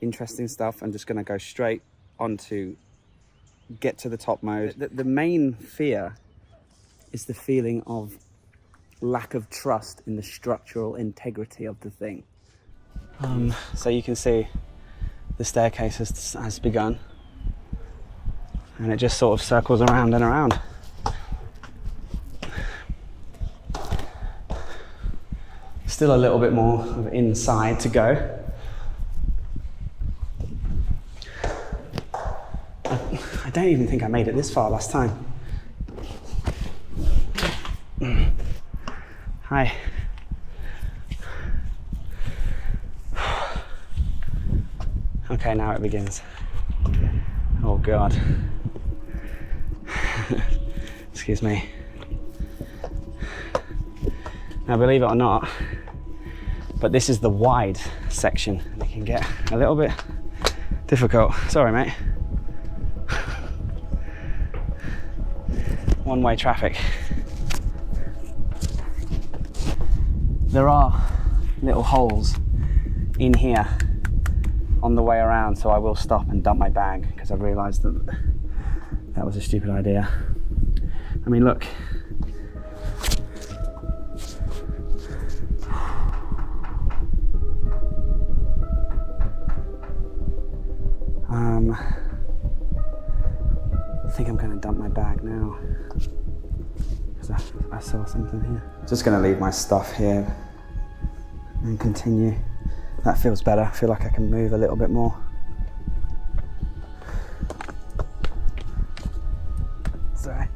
interesting stuff. I'm just going to go straight onto get to the top mode. The main fear is the feeling of lack of trust in the structural integrity of the thing. So you can see the staircase has begun, and it just sort of circles around and around. Still a little bit more of inside to go. I don't even think I made it this far last time. Hi. Okay, now it begins. Oh God. Excuse me. Now, believe it or not, but this is the wide section. It can get a little bit difficult. Sorry, mate. One-way traffic. There are little holes in here on the way around, so I will stop and dump my bag because I've realised that was a stupid idea. I mean, look. I think I'm going to dump my bag now because I saw something here. Just going to leave my stuff here and continue. That feels better. I feel like I can move a little bit more. Sorry.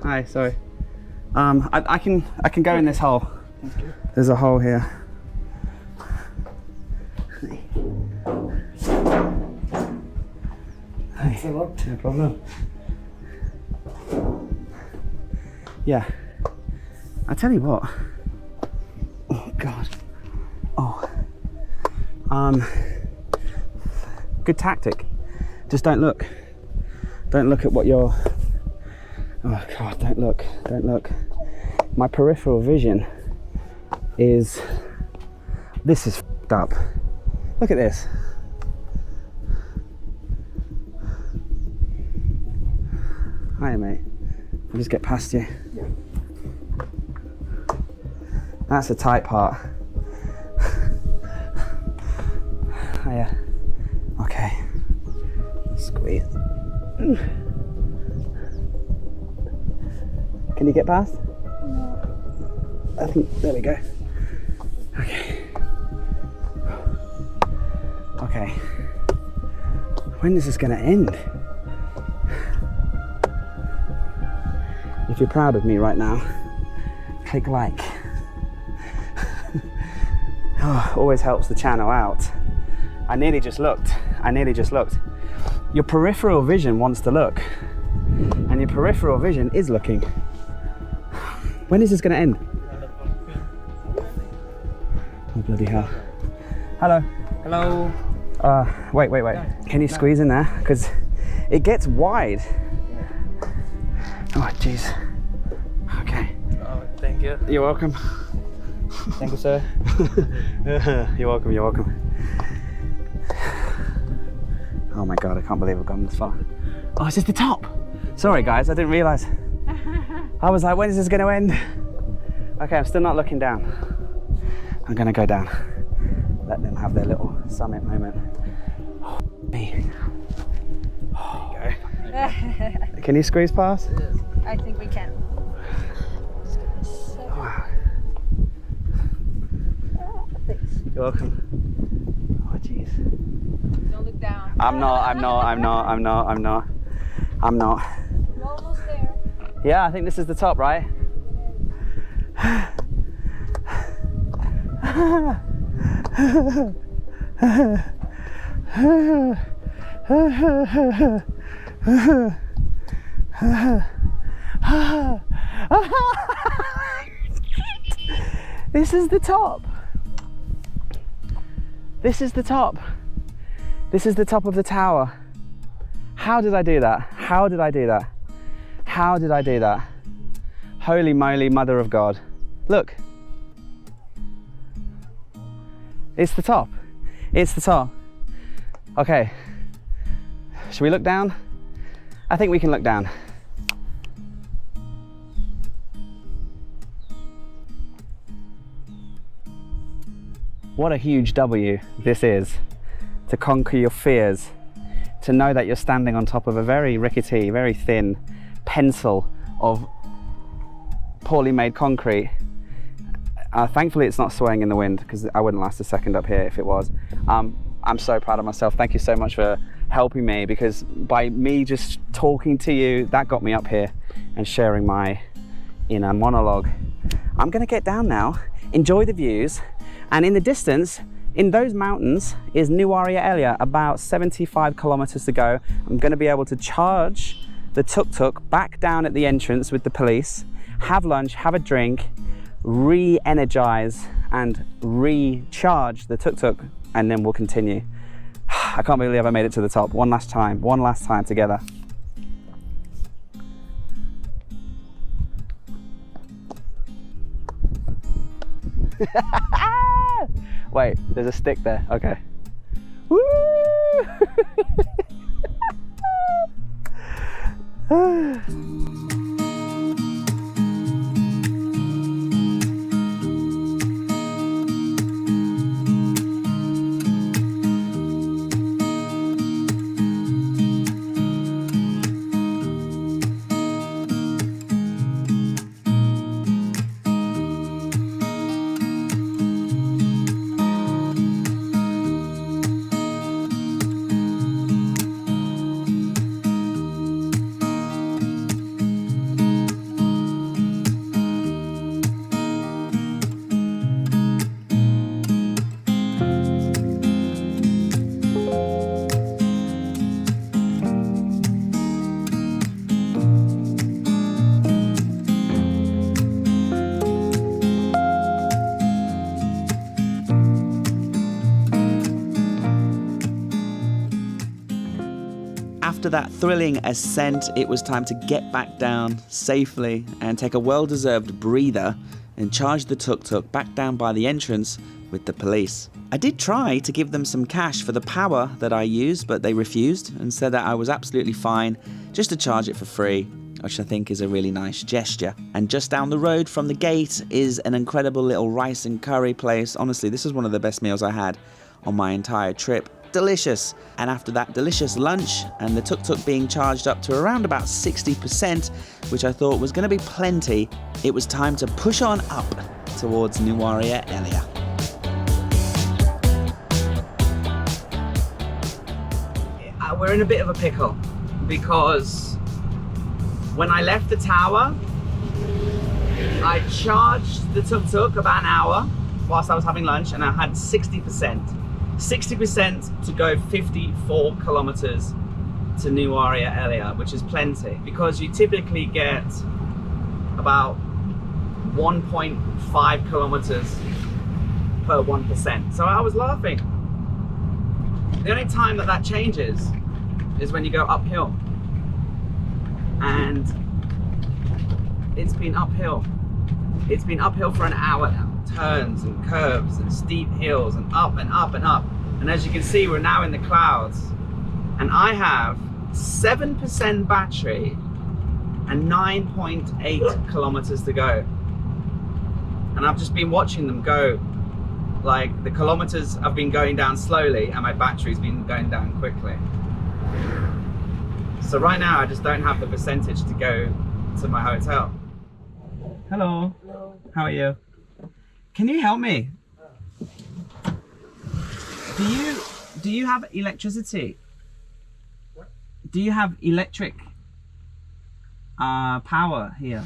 Hi, sorry. I can go in this hole. There's a hole here. Thanks a lot. No problem. Yeah. I tell you what. Oh God. Oh. Good tactic. Just don't look. Don't look at what you're. Oh God, don't look, don't look. My peripheral vision is, this is f***ed up. Look at this. Hiya, mate. I'll just get past you. Yeah. That's the tight part. Hiya. Okay. Squeeze. Can you get past? No. I think, there we go. Okay. Okay. When is this going to end? If you're proud of me right now, click like. Oh, always helps the channel out. I nearly just looked. Your peripheral vision wants to look. And your peripheral vision is looking. When is this going to end? Oh, bloody hell. Hello. Hello. Wait. Can you squeeze in there? Because it gets wide. Oh, jeez. Okay. Thank you. You're welcome. Thank you, sir. You're welcome. Oh my God, I can't believe I've gone this far. Oh, it's just the top. Sorry guys, I didn't realise. I was like, when is this going to end? Okay, I'm still not looking down. I'm going to go down. Let them have their little summit moment. me. There you go. Can you squeeze past? I think we can. Wow. You're welcome. Oh, jeez. Don't look down. I'm not. We're almost there. Yeah, I think this is the top, right? This is the top. This is the top. This is the top of the tower. How did I do that? How did I do that? How did I do that? Holy moly, mother of God. Look. It's the top. It's the top. Okay. Should we look down? I think we can look down. What a huge W this is, to conquer your fears, to know that you're standing on top of a very rickety, very thin pencil of poorly made concrete. Thankfully it's not swaying in the wind, because I wouldn't last a second up here if it was. I'm so proud of myself. Thank you so much for helping me, because by me just talking to you, that got me up here and sharing my inner monologue. I'm gonna get down now, enjoy the views, and in the distance, in those mountains is Nuwara Eliya, about 75 kilometers to go. I'm gonna be able to charge the tuk-tuk back down at the entrance with the police, have lunch, have a drink, re-energize and recharge the tuk-tuk, and then we'll continue. I can't believe I made it to the top. One last time together. Wait, there's a stick there. Okay. Woo! After that thrilling ascent, it was time to get back down safely and take a well-deserved breather and charge the tuk-tuk back down by the entrance with the police. I did try to give them some cash for the power that I used, but they refused and said that I was absolutely fine just to charge it for free, which I think is a really nice gesture. And just down the road from the gate is an incredible little rice and curry place. Honestly, this is one of the best meals I had on my entire trip. Delicious. And after that delicious lunch and the tuk-tuk being charged up to around about 60%, which I thought was going to be plenty, it was time to push on up towards Nuwara Eliya. We're in a bit of a pickle because when I left the tower, I charged the tuk-tuk about an hour whilst I was having lunch, and I had 60%. 60% to go 54 kilometers to Nuwara Eliya, which is plenty, because you typically get about 1.5 kilometers per 1%. So I was laughing. The only time that changes is when you go uphill. And it's been uphill. It's been uphill for an hour now. Turns and curves and steep hills and up and up and up. And as you can see, we're now in the clouds. And I have 7% battery and 9.8 kilometers to go. And I've just been watching them go like the kilometers have been going down slowly and my battery's been going down quickly. So right now I just don't have the percentage to go to my hotel. Hello. Hello. How are you? Can you help me? Do you have electricity? What? Do you have electric power here?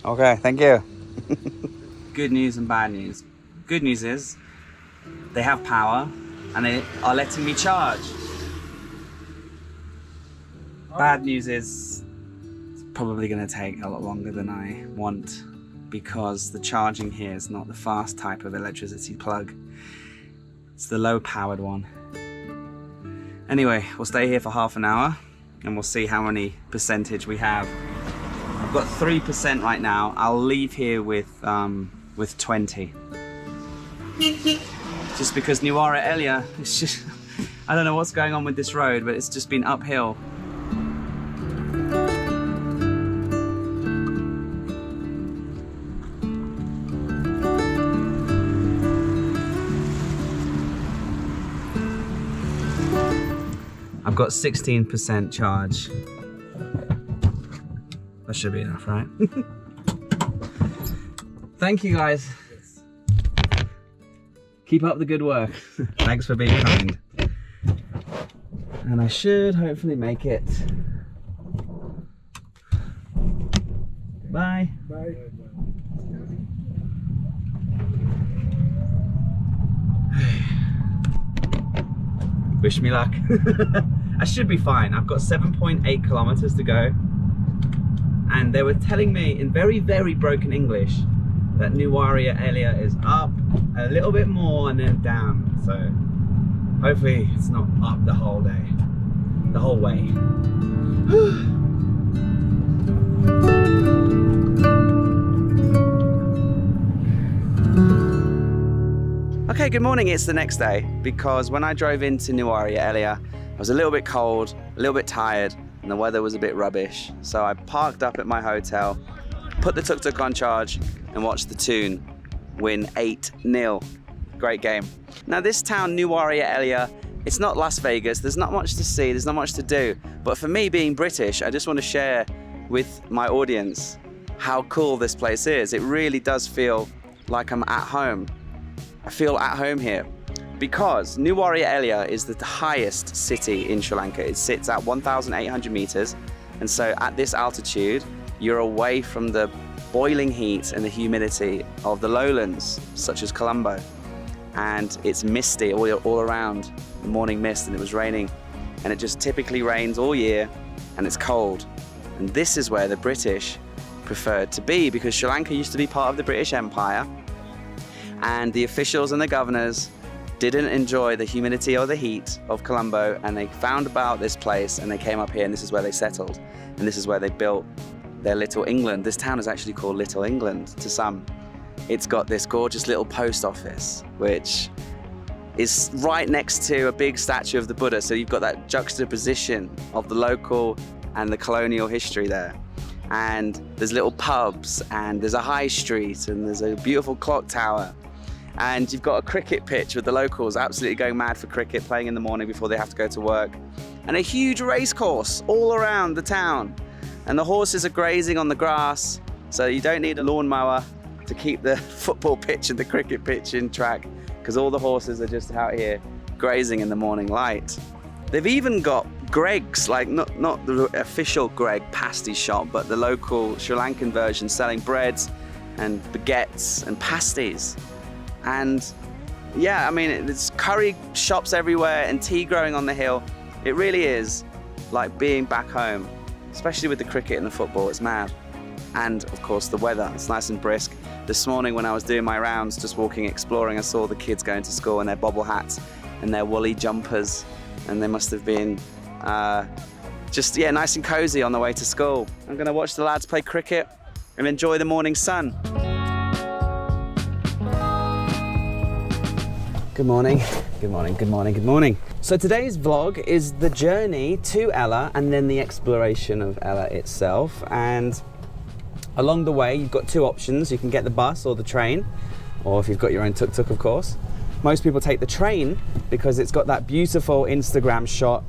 Okay, thank you. Good news and bad news. Good news is they have power and they are letting me charge. Bad news is it's probably going to take a lot longer than I want because the charging here is not the fast type of electricity plug. It's the low powered one. Anyway, we'll stay here for half an hour and we'll see how many percentage we have. I've got 3% right now. I'll leave here with 20. Just because Nuwara Eliya, it's just, I don't know what's going on with this road, but it's just been uphill. I've got 16% charge. That should be enough, right? Thank you guys. Keep up the good work. Thanks for being kind. And I should hopefully make it. Bye. Bye. Wish me luck. I should be fine. I've got 7.8 kilometers to go. And they were telling me in very, very broken English that Nuwara Eliya is up a little bit more and then down. So hopefully it's not up the whole day, the whole way. Okay, good morning. It's the next day because when I drove into Nuwara Eliya, I was a little bit cold, a little bit tired, and the weather was a bit rubbish. So I parked up at my hotel, put the tuk-tuk on charge, and watched the Toon win 8-0. Great game. Now this town, Nuwara Eliya, it's not Las Vegas. There's not much to see, there's not much to do. But for me being British, I just want to share with my audience how cool this place is. It really does feel like I'm at home. I feel at home here. Because Nuwara Eliya is the highest city in Sri Lanka. It sits at 1,800 meters. And so at this altitude, you're away from the boiling heat and the humidity of the lowlands, such as Colombo. And it's misty all around, the morning mist, and it was raining. And it just typically rains all year, and it's cold. And this is where the British preferred to be, because Sri Lanka used to be part of the British Empire. And the officials and the governors didn't enjoy the humidity or the heat of Colombo, and they found about this place and they came up here, and this is where they settled. And this is where they built their Little England. This town is actually called Little England to some. It's got this gorgeous little post office, which is right next to a big statue of the Buddha. So you've got that juxtaposition of the local and the colonial history there. And there's little pubs, and there's a high street, and there's a beautiful clock tower. And you've got a cricket pitch with the locals absolutely going mad for cricket, playing in the morning before they have to go to work. And a huge race course all around the town. And the horses are grazing on the grass, so you don't need a lawnmower to keep the football pitch and the cricket pitch in track, because all the horses are just out here grazing in the morning light. They've even got Greg's, like not the official Greg pasty shop, but the local Sri Lankan version, selling breads and baguettes and pasties. And yeah, I mean, there's curry shops everywhere and tea growing on the hill. It really is like being back home, especially with the cricket and the football. It's mad. And of course the weather, it's nice and brisk. This morning when I was doing my rounds, just walking, exploring, I saw the kids going to school in their bobble hats and their woolly jumpers, and they must have been just, yeah, nice and cozy on the way to school. I'm gonna watch the lads play cricket and enjoy the morning sun. Good morning, good morning, good morning, good morning. So today's vlog is the journey to Ella and then the exploration of Ella itself. And Along the way, you've got two options. You can get the bus or the train, or if you've got your own tuk-tuk, of course. Most people take the train because it's got that beautiful Instagram shot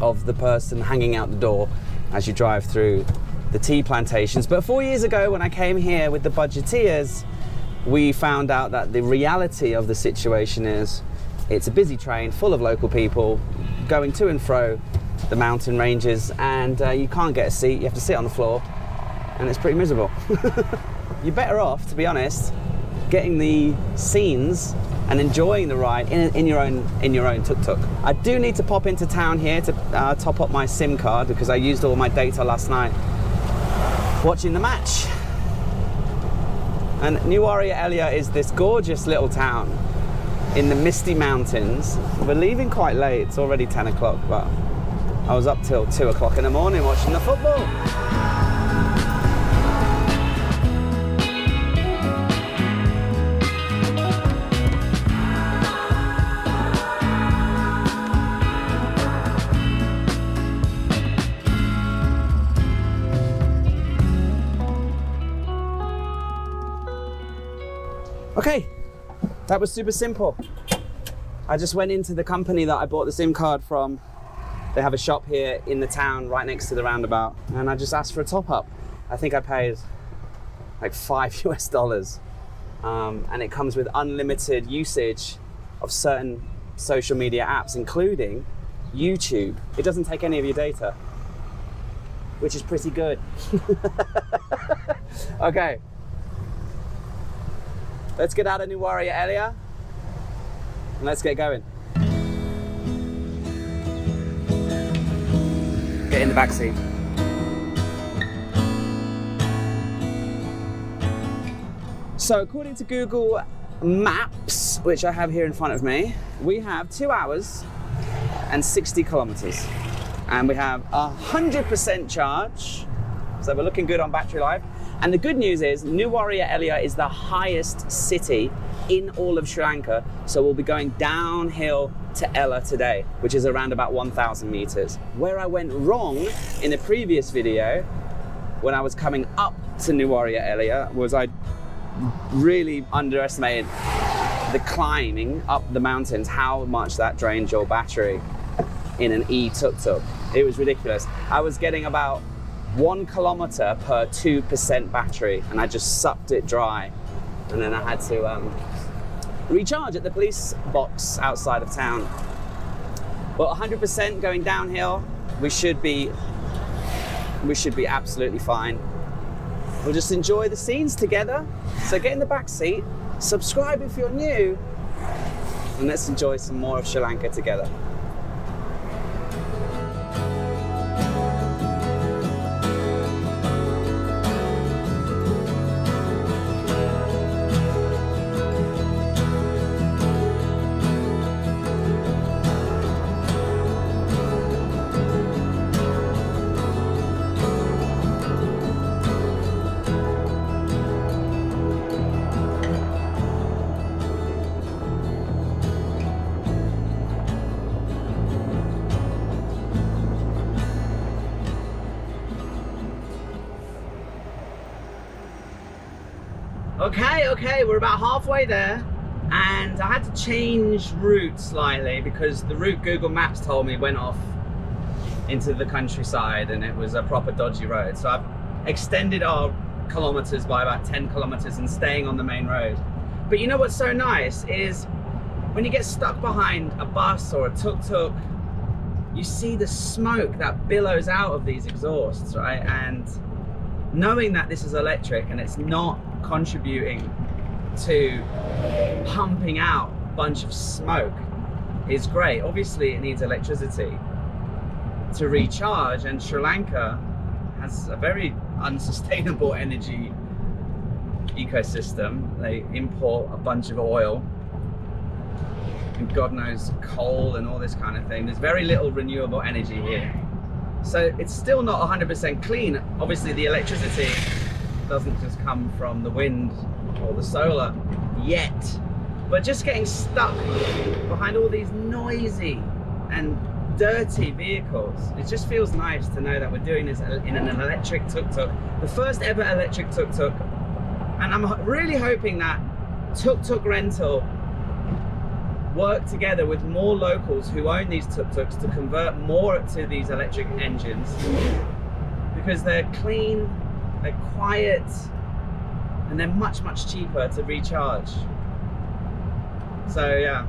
of the person hanging out the door as you drive through the tea plantations. But 4 years ago, when I came here with the Budgeteers, we found out that the reality of the situation is it's a busy train full of local people going to and fro the mountain ranges, and you can't get a seat. You have to sit on the floor, and it's pretty miserable. You're better off, to be honest, getting the scenes and enjoying the ride in your own tuk-tuk. I do need to pop into town here to top up my SIM card because I used all my data last night watching the match. And Nuwara Eliya is this gorgeous little town in the misty mountains. We're leaving quite late, it's already 10 o'clock, but I was up till 2 o'clock in the morning watching the football. Okay, that was super simple. I just went into the company that I bought the SIM card from. They have a shop here in the town right next to the roundabout, and I just asked for a top up. I think I paid like $5 US, and it comes with unlimited usage of certain social media apps, including YouTube. It doesn't take any of your data, which is pretty good. Okay. Let's get out of Nuwara Eliya and let's get going. Get in the back seat. So according to Google Maps, which I have here in front of me, we have 2 hours and 60 kilometers. And we have 100% charge. So we're looking good on battery life. And the good news is Nuwara Eliya is the highest city in all of Sri Lanka. So we'll be going downhill to Ella today, which is around about 1,000 meters. Where I went wrong in the previous video, when I was coming up to Nuwara Eliya, was I really underestimated the climbing up the mountains, how much that drains your battery in an e-tuk-tuk. It was ridiculous. I was getting about 1 kilometer per 2% battery, and I just sucked it dry. And then I had to recharge at the police box outside of town. But 100% going downhill, we should be absolutely fine. We'll just enjoy the scenes together. So get in the back seat, subscribe if you're new, and let's enjoy some more of Sri Lanka together. Okay, we're about halfway there, and I had to change route slightly because the route Google Maps told me went off into the countryside and it was a proper dodgy road. So I've extended our kilometers by about 10 kilometers and staying on the main road. But you know what's so nice is when you get stuck behind a bus or a tuk-tuk, you see the smoke that billows out of these exhausts, right? And knowing that this is electric and it's not contributing to pumping out a bunch of smoke is great. Obviously it needs electricity to recharge, and Sri Lanka has a very unsustainable energy ecosystem. They import a bunch of oil and God knows coal and all this kind of thing. There's very little renewable energy here. So it's still not 100% clean. Obviously the electricity doesn't just come from the wind or the solar yet, but just getting stuck behind all these noisy and dirty vehicles. It just feels nice to know that we're doing this in an electric tuk-tuk, the first ever electric tuk-tuk. And I'm really hoping that tuk-tuk rental work together with more locals who own these tuk-tuks to convert more to these electric engines, because they're clean, they're quiet, and they're much, much cheaper to recharge. So yeah,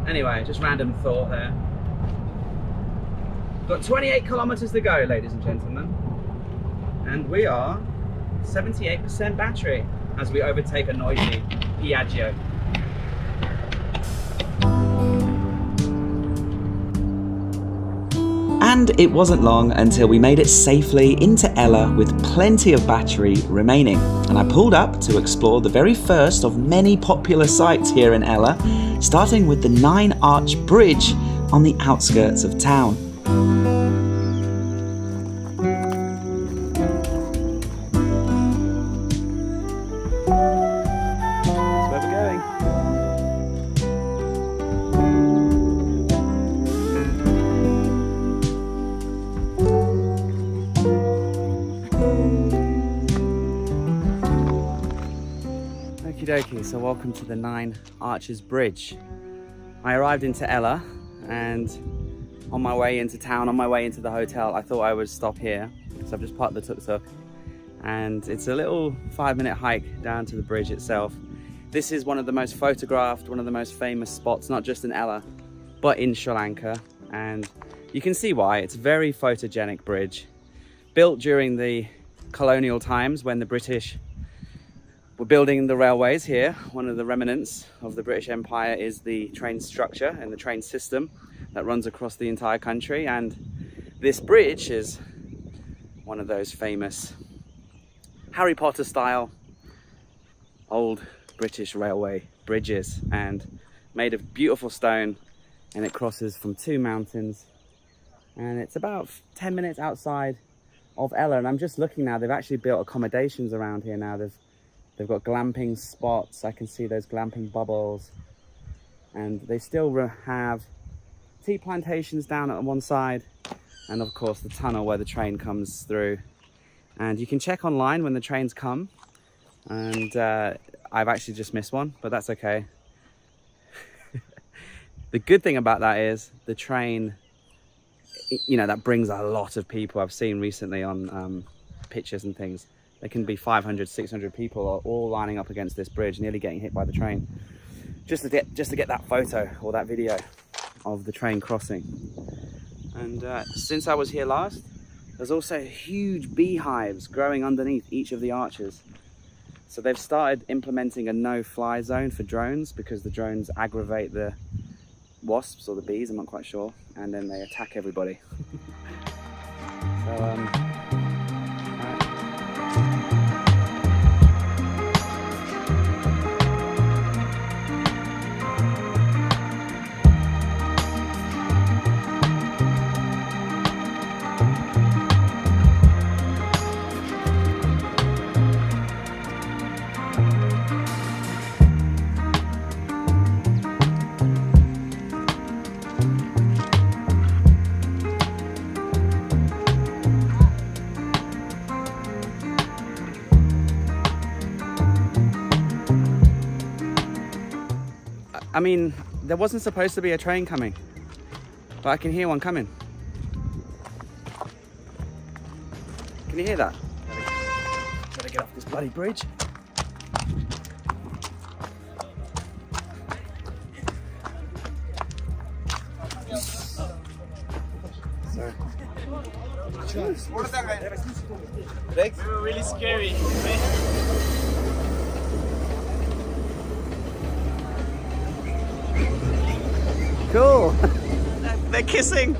anyway, just random thought there. Got 28 kilometers to go, ladies and gentlemen, and we are 78% battery as we overtake a noisy Piaggio. And it wasn't long until we made it safely into Ella with plenty of battery remaining. And I pulled up to explore the very first of many popular sites here in Ella, starting with the 9 Arch Bridge on the outskirts of town. That's where we're going. Okie dokie, so welcome to the 9 Arches Bridge. I arrived into Ella, and on my way into town, on my way into the hotel, I thought I would stop here. So I've just parked the tuk-tuk, and it's a little 5-minute hike down to the bridge itself. This is one of the most photographed, one of the most famous spots, not just in Ella, but in Sri Lanka. And you can see why. It's a very photogenic bridge, built during the colonial times when the British were building the railways here. One of the remnants of the British Empire is the train structure and the train system that runs across the entire country. And this bridge is one of those famous Harry Potter style old British railway bridges, and made of beautiful stone, and it crosses from 2 mountains, and it's about 10 minutes outside of Ella. And I'm just looking now, they've actually built accommodations around here now. They've got glamping spots. I can see those glamping bubbles, and they still have tea plantations down at one side, and of course the tunnel where the train comes through. And you can check online when the trains come, and I've actually just missed one, but that's okay. The good thing about that is the train, you know, that brings a lot of people. I've seen recently on pictures and things, there can be 500, 600 people all lining up against this bridge, nearly getting hit by the train, just to get that photo or that video of the train crossing. And since I was here last, there's also huge beehives growing underneath each of the arches. So they've started implementing a no-fly zone for drones, because the drones aggravate the wasps or the bees, I'm not quite sure, and then they attack everybody. So I mean, there wasn't supposed to be a train coming, but I can hear one coming. Can you hear that? Gotta get off this bloody bridge. Sorry. They were really scary. Cool. They're kissing.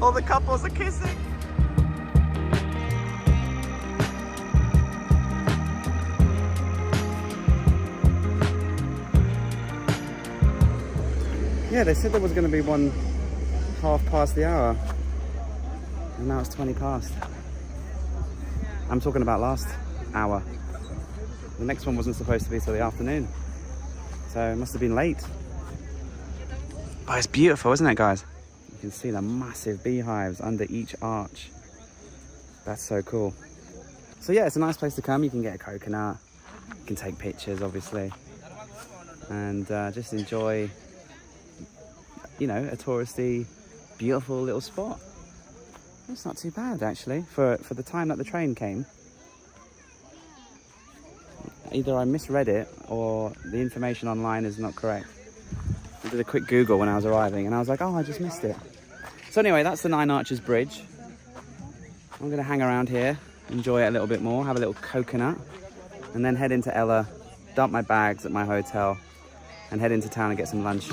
All the couples are kissing. Yeah, they said there was going to be one 1/2 past, and now it's 20 past. I'm talking about last hour. The next one wasn't supposed to be till the afternoon, so it must have been late. Oh, it's beautiful, isn't it, guys? You can see the massive beehives under each arch. That's so cool. So yeah, it's a nice place to come. You can get a coconut. You can take pictures, obviously. And just enjoy, you know, a touristy, beautiful little spot. It's not too bad, actually, for the time that the train came. Either I misread it or the information online is not correct. I did a quick Google when I was arriving and I was like, oh, I just missed it. So anyway, that's the Nine Arches Bridge. I'm going to hang around here, enjoy it a little bit more, have a little coconut, and then head into Ella, dump my bags at my hotel, and head into town and get some lunch.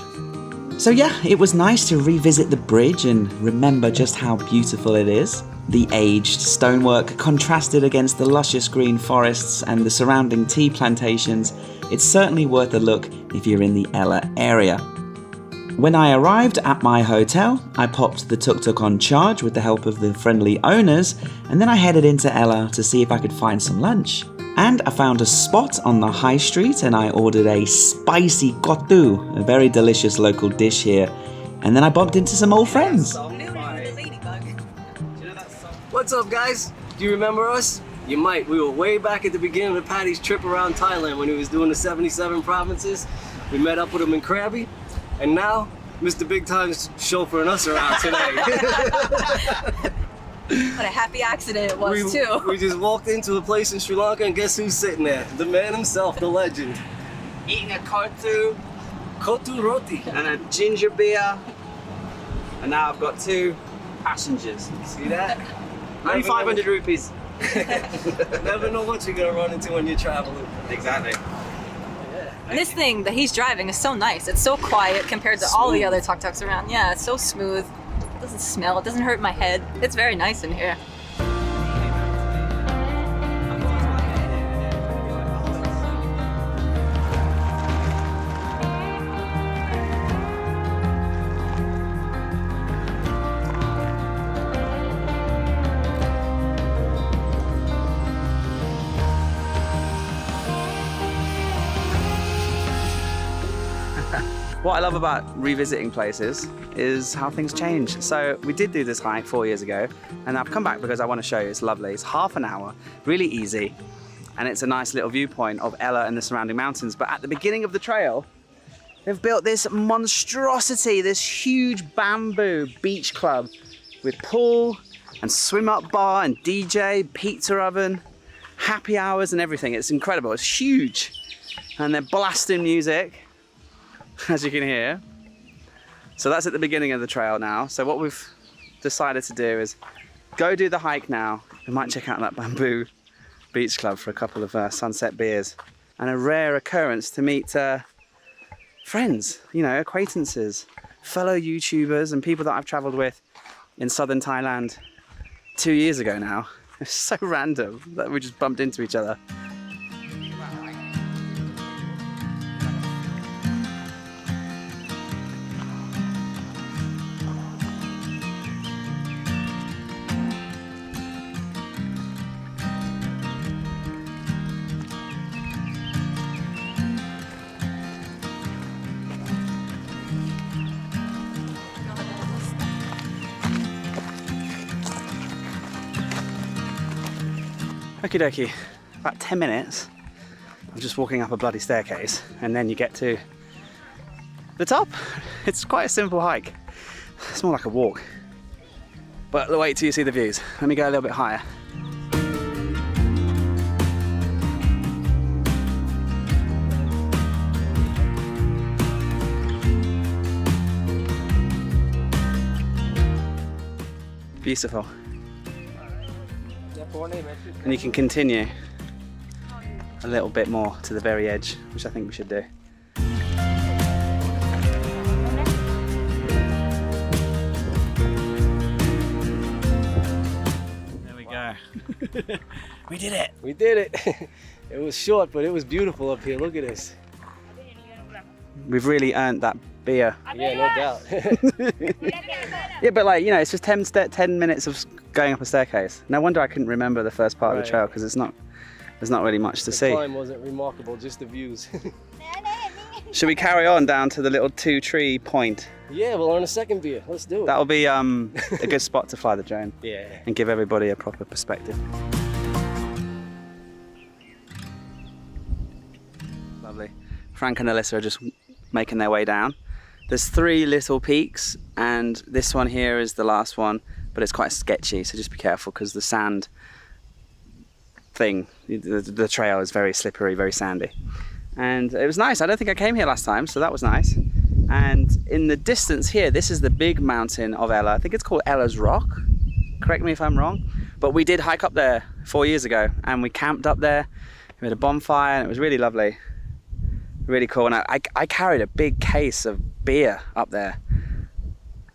So yeah, it was nice to revisit the bridge and remember just how beautiful it is. The aged stonework contrasted against the luscious green forests and the surrounding tea plantations. It's certainly worth a look if you're in the Ella area. When I arrived at my hotel, I popped the tuk-tuk on charge with the help of the friendly owners, and then I headed into Ella to see if I could find some lunch. And I found a spot on the high street and I ordered a spicy kotu, a very delicious local dish here. And then I bumped into some old friends. What's up, guys? Do you remember us? You might. We were way back at the beginning of Paddy's trip around Thailand when he was doing the 77 provinces. We met up with him in Krabi. And now, Mr. Big Time's chauffeuring us around today. What a happy accident it was, too. We just walked into a place in Sri Lanka and guess who's sitting there? The man himself, the legend. Eating a kotu Roti. and a ginger beer. And now I've got 2 passengers. See that? Only 500 rupees. Never know what you're gonna run into when you're traveling. Exactly. This thing that he's driving is so nice. It's so quiet compared to all the other tuk-tuks around. Yeah, it's so smooth. It doesn't smell. It doesn't hurt my head. It's very nice in here. What I love about revisiting places is how things change. So we did do this hike 4 years ago and I've come back because I want to show you. It's lovely. It's half an hour, really easy. And it's a nice little viewpoint of Ella and the surrounding mountains. But at the beginning of the trail, they've built this monstrosity, this huge bamboo beach club with pool and swim up bar and DJ, pizza oven, happy hours and everything. It's incredible. It's huge. And they're blasting music, as you can hear. So that's at the beginning of the trail now. So what we've decided to do is go do the hike now. We might check out that bamboo beach club for a couple of sunset beers. And a rare occurrence to meet friends, you know, acquaintances, fellow YouTubers and people that I've traveled with in southern Thailand 2 years ago now. It's so random that we just bumped into each other. Okie dokie, about 10 minutes of just walking up a bloody staircase and then you get to the top. It's quite a simple hike. It's more like a walk. But wait till you see the views. Let me go a little bit higher. Beautiful. And you can continue a little bit more to the very edge, which I think we should do. There we go. We did it. We did it. It was short, but it was beautiful up here. Look at this. We've really earned that beer. Yeah, no doubt. Yeah, but like, you know, it's just 10 minutes of going up a staircase. No wonder I couldn't remember the first part of the trail, because there's not really much to see. The climb wasn't remarkable, just the views. Should we carry on down to the little 2-tree point Yeah, we'll earn a second beer. Let's do it. That'll be a good spot to fly the drone. Yeah. And give everybody a proper perspective. Lovely. Frank and Alyssa are just making their way down. There's 3 little peaks, and this one here is the last one, but it's quite sketchy, so just be careful because the sand thing, the trail is very slippery, very sandy. And it was nice. I don't think I came here last time, so that was nice. And in the distance here, this is the big mountain of Ella. I think it's called Ella's Rock. Correct me if I'm wrong. But we did hike up there 4 years ago, and we camped up there. We had a bonfire, and it was really lovely. Really cool. And I carried a big case of beer up there,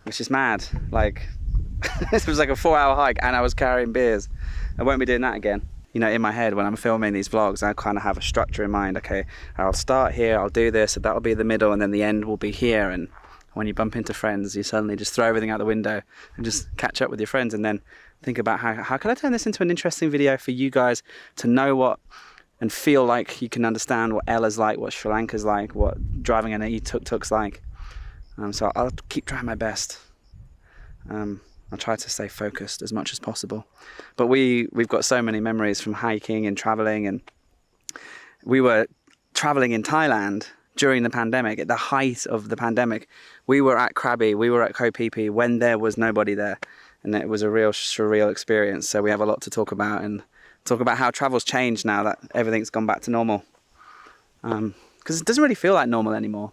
which is mad. Like, it was like a 4-hour hike, and I was carrying beers. I won't be doing that again. You know, in my head when I'm filming these vlogs, I kind of have a structure in mind. Okay, I'll start here, I'll do this, and that'll be the middle, and then the end will be here. And when you bump into friends, you suddenly just throw everything out the window and just catch up with your friends, and then think about how can I turn this into an interesting video for you guys to know what and feel like you can understand what Ella's like, what Sri Lanka's like, what driving an e-tuk-tuk's like. So I'll keep trying my best. I'll try to stay focused as much as possible. But we've got so many memories from hiking and traveling, and we were traveling in Thailand during the pandemic, at the height of the pandemic. We were at Krabi, we were at Koh Phi Phi when there was nobody there, and it was a real surreal experience. So we have a lot to talk about, and talk about how travel's changed now that everything's gone back to normal. Because it doesn't really feel like normal anymore.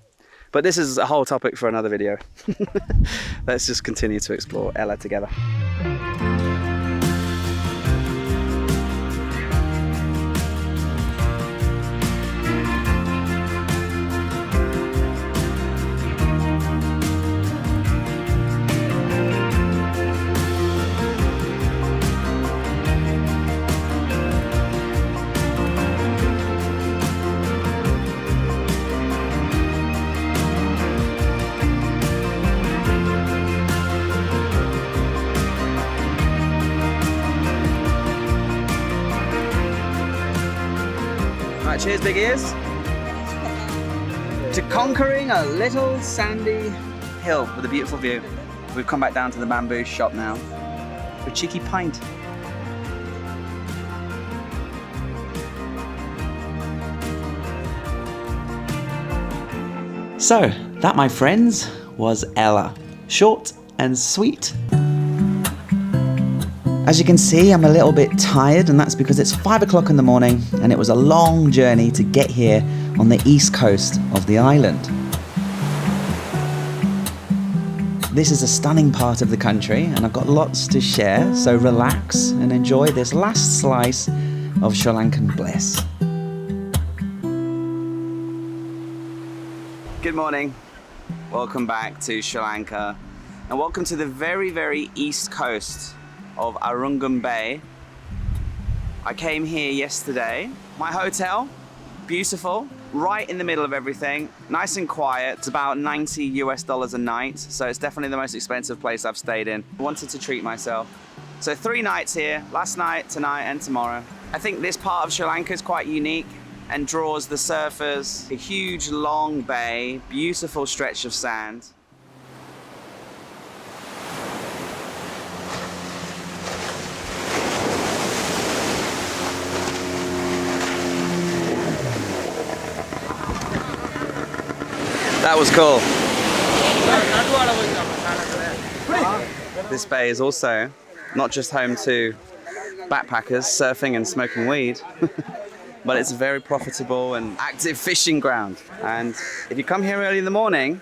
But this is a whole topic for another video. Let's just continue to explore Ella together. Right, cheers, big ears. To conquering a little sandy hill with a beautiful view. We've come back down to the bamboo shop now for a cheeky pint. So, that, my friends, was Ella. Short and sweet. As you can see, I'm a little bit tired, and that's because it's 5 o'clock in the morning and it was a long journey to get here on the east coast of the island. This is a stunning part of the country and I've got lots to share, so relax and enjoy this last slice of Sri Lankan bliss. Good morning, welcome back to Sri Lanka, and welcome to the very, very east coast of Arungam Bay. I came here yesterday. My hotel, beautiful, right in the middle of everything, nice and quiet. It's about $90 a night, so it's definitely the most expensive place I've stayed in. I wanted to treat myself. So 3 nights here, last night, tonight, and tomorrow. I think this part of Sri Lanka is quite unique and draws the surfers. A huge, long bay, beautiful stretch of sand. That was cool. This bay is also not just home to backpackers surfing and smoking weed, but it's a very profitable and active fishing ground. And if you come here early in the morning,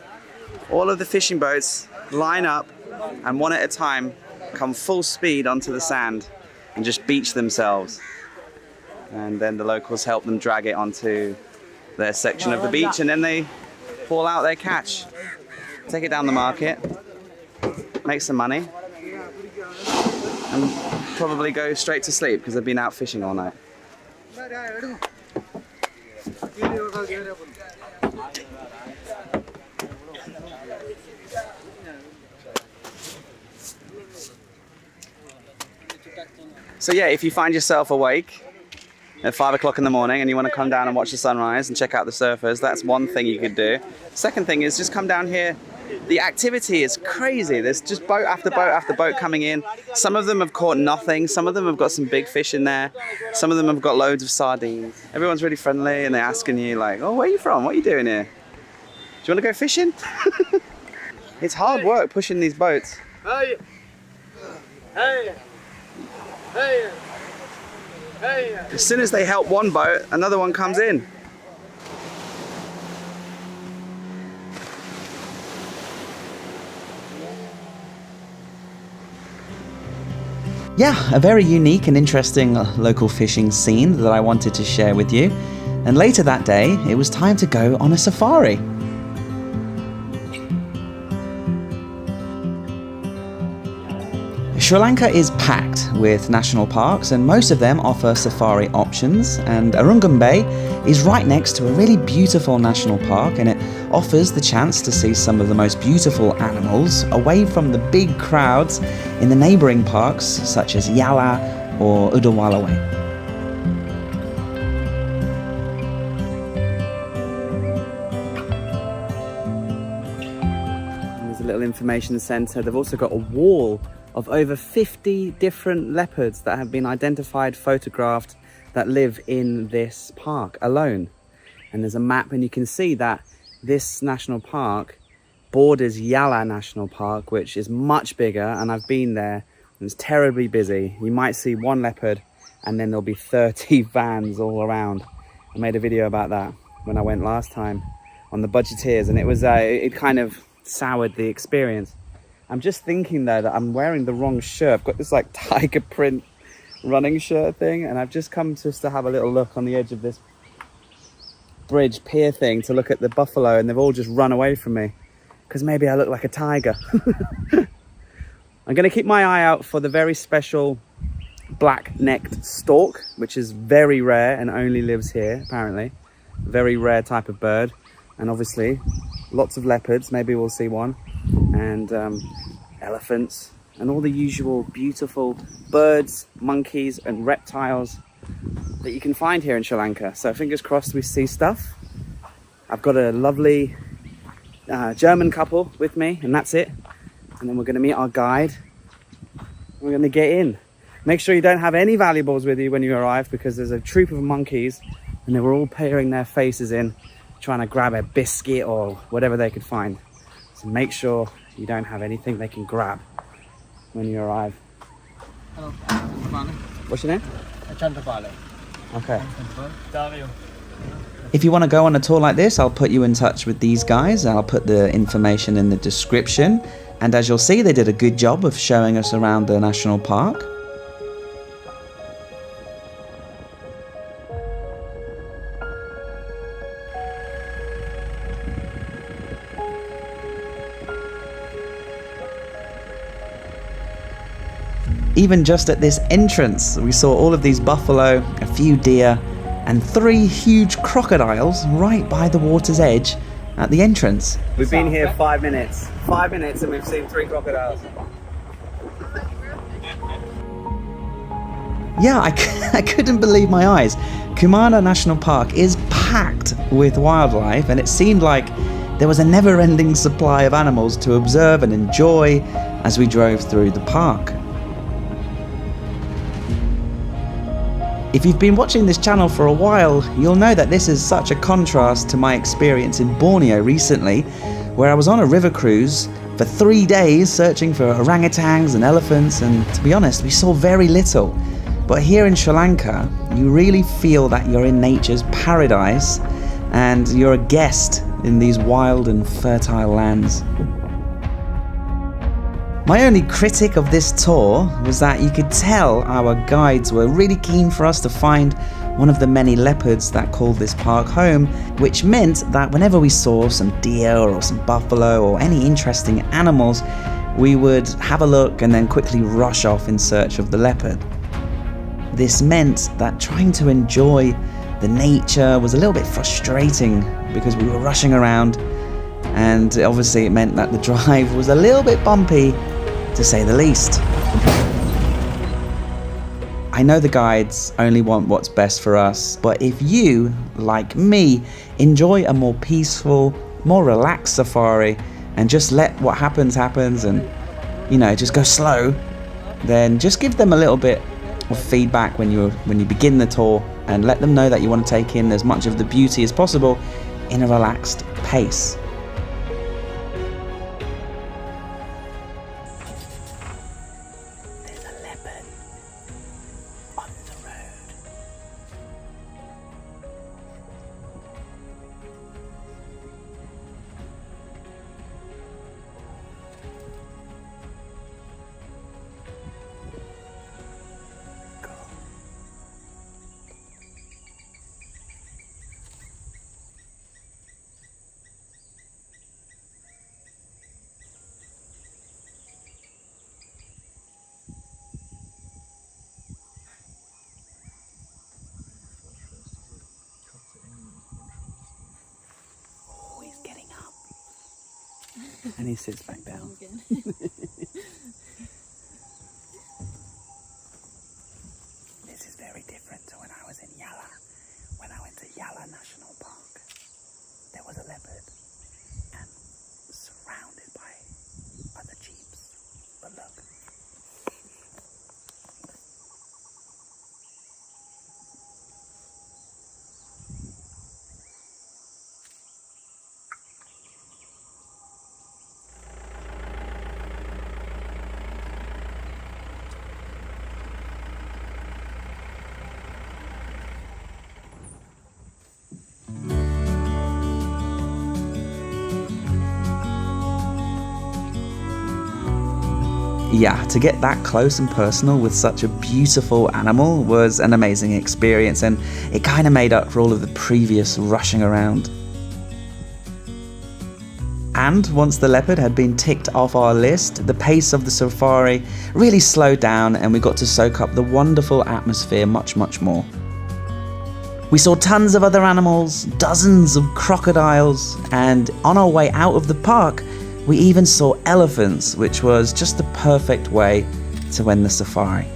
all of the fishing boats line up and one at a time come full speed onto the sand and just beach themselves. And then the locals help them drag it onto their section of the beach, and then they haul out their catch, take it down the market, make some money, and probably go straight to sleep because they've been out fishing all night. So yeah, if you find yourself awake at 5 o'clock in the morning and you want to come down and watch the sunrise and check out the surfers, that's one thing you could do. Second thing is just come down here The activity is crazy. There's just boat after boat after boat coming in. Some of them have caught nothing. Some of them have got some big fish in there. Some of them have got loads of sardines. Everyone's really friendly and they're asking you like, oh, where are you from? What are you doing here? Do you want to go fishing? It's hard work pushing these boats. Hey! Hey! Hey! Hey! As soon as they help one boat, another one comes in. Yeah, a very unique and interesting local fishing scene that I wanted to share with you. And later that day, it was time to go on a safari. Sri Lanka is packed with national parks and most of them offer safari options, and Arungam Bay is right next to a really beautiful national park and it offers the chance to see some of the most beautiful animals away from the big crowds in the neighbouring parks such as Yala or Udawalawe. There's a little information centre. They've also got a wall of over 50 different leopards that have been identified, photographed, that live in this park alone. And there's a map and you can see that this national park borders Yala National Park, which is much bigger, and I've been there and it's terribly busy. You might see one leopard and then there'll be 30 vans all around. I made a video about that when I went last time on the Budgeteers, and it kind of soured the experience. I'm just thinking though that I'm wearing the wrong shirt. I've got this like tiger print running shirt thing, and I've just come just to have a little look on the edge of this bridge pier thing to look at the buffalo, and they've all just run away from me because maybe I look like a tiger. I'm going to keep my eye out for the very special black-necked stork, which is very rare and only lives here apparently. Very rare type of bird, and obviously lots of leopards, maybe we'll see one, and elephants and all the usual beautiful birds, monkeys and reptiles that you can find here in Sri Lanka. So fingers crossed we see stuff. I've got a lovely German couple with me, and that's it. And then we're going to meet our guide. We're going to get in. Make sure you don't have any valuables with you when you arrive, because there's a troop of monkeys and they were all peering their faces in, trying to grab a biscuit or whatever they could find. So make sure you don't have anything they can grab when you arrive. Hello. What's your name? Chantapale. Okay. If you want to go on a tour like this, I'll put you in touch with these guys. I'll put the information in the description. And as you'll see, they did a good job of showing us around the national park. Even just at this entrance, we saw all of these buffalo, a few deer, and 3 huge crocodiles right by the water's edge at the entrance. We've been here 5 minutes. 5 minutes and we've seen 3 crocodiles. Yeah, I couldn't believe my eyes. Kumano National Park is packed with wildlife, and it seemed like there was a never-ending supply of animals to observe and enjoy as we drove through the park. If you've been watching this channel for a while, you'll know that this is such a contrast to my experience in Borneo recently, where I was on a river cruise for 3 days searching for orangutans and elephants, and to be honest, we saw very little. But here in Sri Lanka, you really feel that you're in nature's paradise and you're a guest in these wild and fertile lands. My only critic of this tour was that you could tell our guides were really keen for us to find one of the many leopards that call this park home, which meant that whenever we saw some deer or some buffalo or any interesting animals, we would have a look and then quickly rush off in search of the leopard. This meant that trying to enjoy the nature was a little bit frustrating because we were rushing around, and obviously it meant that the drive was a little bit bumpy, to say the least. I know the guides only want what's best for us, but if you, like me, enjoy a more peaceful, more relaxed safari, and just let what happens and, you know, just go slow, then just give them a little bit of feedback when you begin the tour, and let them know that you want to take in as much of the beauty as possible in a relaxed pace. There's a leopard on the road. And he sits back down. This is very different to when I was in Yala. When I went to Yala National Park, there was a leopard and surrounded by other jeeps. But look. Yeah, to get that close and personal with such a beautiful animal was an amazing experience, and it kind of made up for all of the previous rushing around. And once the leopard had been ticked off our list, the pace of the safari really slowed down, and we got to soak up the wonderful atmosphere much more. We saw tons of other animals, dozens of crocodiles, and on our way out of the park, we even saw elephants, which was just the perfect way to end the safari.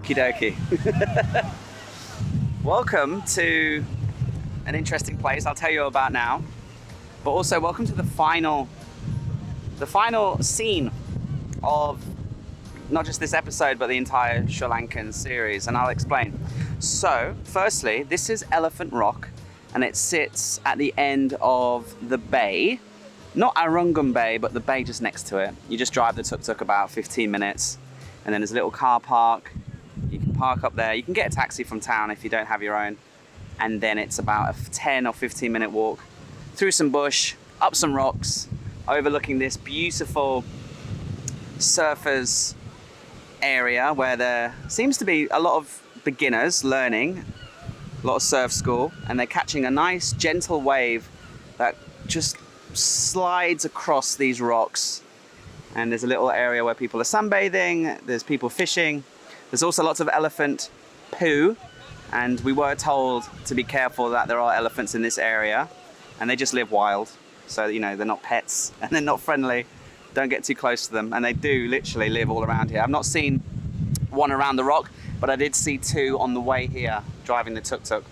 Okie dokie. Welcome to an interesting place I'll tell you about now, but also welcome to the final scene of not just this episode but the entire Sri Lankan series, and I'll explain. So firstly, this is Elephant Rock, and it sits at the end of the bay, not Arungam Bay, but the bay just next to it. You just drive the tuk-tuk about 15 minutes, and then there's a little car park. You can park up there. You can get a taxi from town if you don't have your own. And then it's about a 10 or 15 minute walk through some bush, up some rocks, overlooking this beautiful surfers area where there seems to be a lot of beginners learning, a lot of surf school, and they're catching a nice gentle wave that just slides across these rocks. And there's a little area where people are sunbathing, there's people fishing. There's also lots of elephant poo, and we were told to be careful that there are elephants in this area, and they just live wild. So, you know, they're not pets and they're not friendly. Don't get too close to them, and they do literally live all around here. I've not seen one around the rock, but I did see two on the way here driving the tuk-tuk.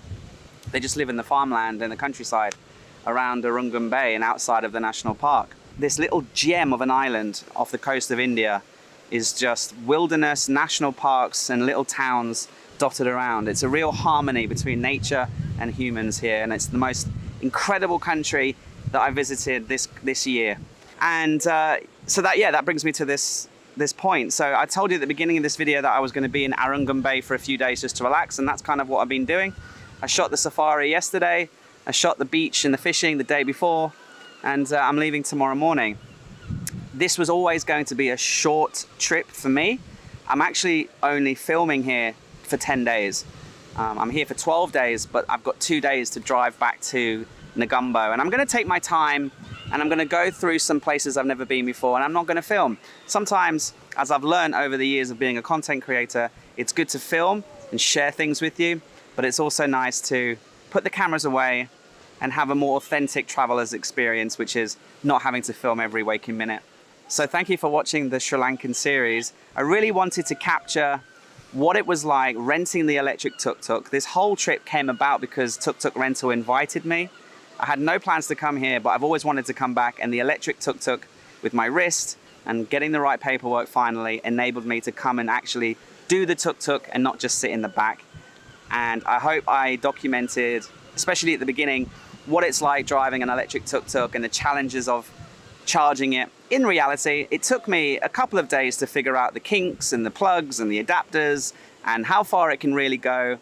They just live in the farmland in the countryside around Arungam Bay and outside of the national park. This little gem of an island off the coast of India is just wilderness, national parks, and little towns dotted around. It's a real harmony between nature and humans here, and it's the most incredible country that I visited this year. And so that brings me to this point. So I told you at the beginning of this video that I was going to be in Arungam Bay for a few days just to relax, and that's kind of what I've been doing. I shot the safari yesterday, I shot the beach and the fishing the day before, and I'm leaving tomorrow morning. This was always going to be a short trip for me. I'm actually only filming here for 10 days. I'm here for 12 days, but I've got 2 days to drive back to Negombo, and I'm going to take my time and I'm going to go through some places I've never been before, and I'm not going to film. Sometimes, as I've learned over the years of being a content creator, it's good to film and share things with you, but it's also nice to put the cameras away and have a more authentic traveler's experience, which is not having to film every waking minute. So thank you for watching the Sri Lankan series. I really wanted to capture what it was like renting the electric tuk-tuk. This whole trip came about because Tuk Tuk Rental invited me. I had no plans to come here, but I've always wanted to come back, and the electric tuk-tuk with my wrist and getting the right paperwork finally enabled me to come and actually do the tuk-tuk and not just sit in the back. And I hope I documented, especially at the beginning, what it's like driving an electric tuk-tuk and the challenges of charging it. In reality, it took me a couple of days to figure out the kinks and the plugs and the adapters and how far it can really go.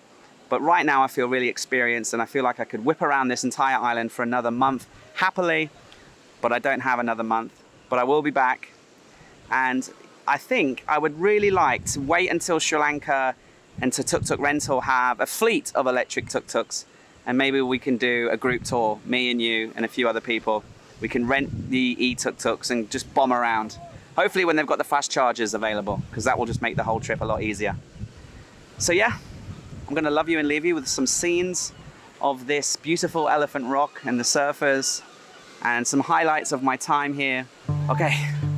But right now I feel really experienced, and I feel like I could whip around this entire island for another month happily, but I don't have another month. But I will be back, and I think I would really like to wait until Sri Lanka and to Tuk Tuk Rental have a fleet of electric tuk-tuks, and maybe we can do a group tour, me and you and a few other people. We can rent the e-tuk-tuks and just bomb around. Hopefully when they've got the fast chargers available, because that will just make the whole trip a lot easier. So yeah, I'm gonna love you and leave you with some scenes of this beautiful Elephant Rock and the surfers and some highlights of my time here. Okay,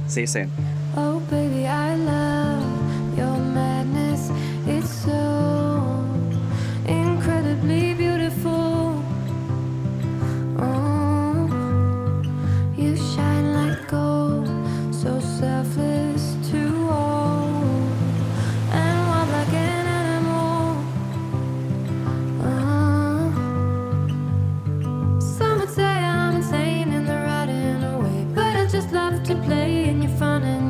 see you soon. Oh baby, I love your madness. It's so incredibly beautiful. Oh, you shine like gold, so selfless to all, and wild like an animal. Some would say I'm insane in the right and away, but I just love to play in your fun and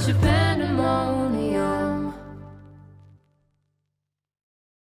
Japan.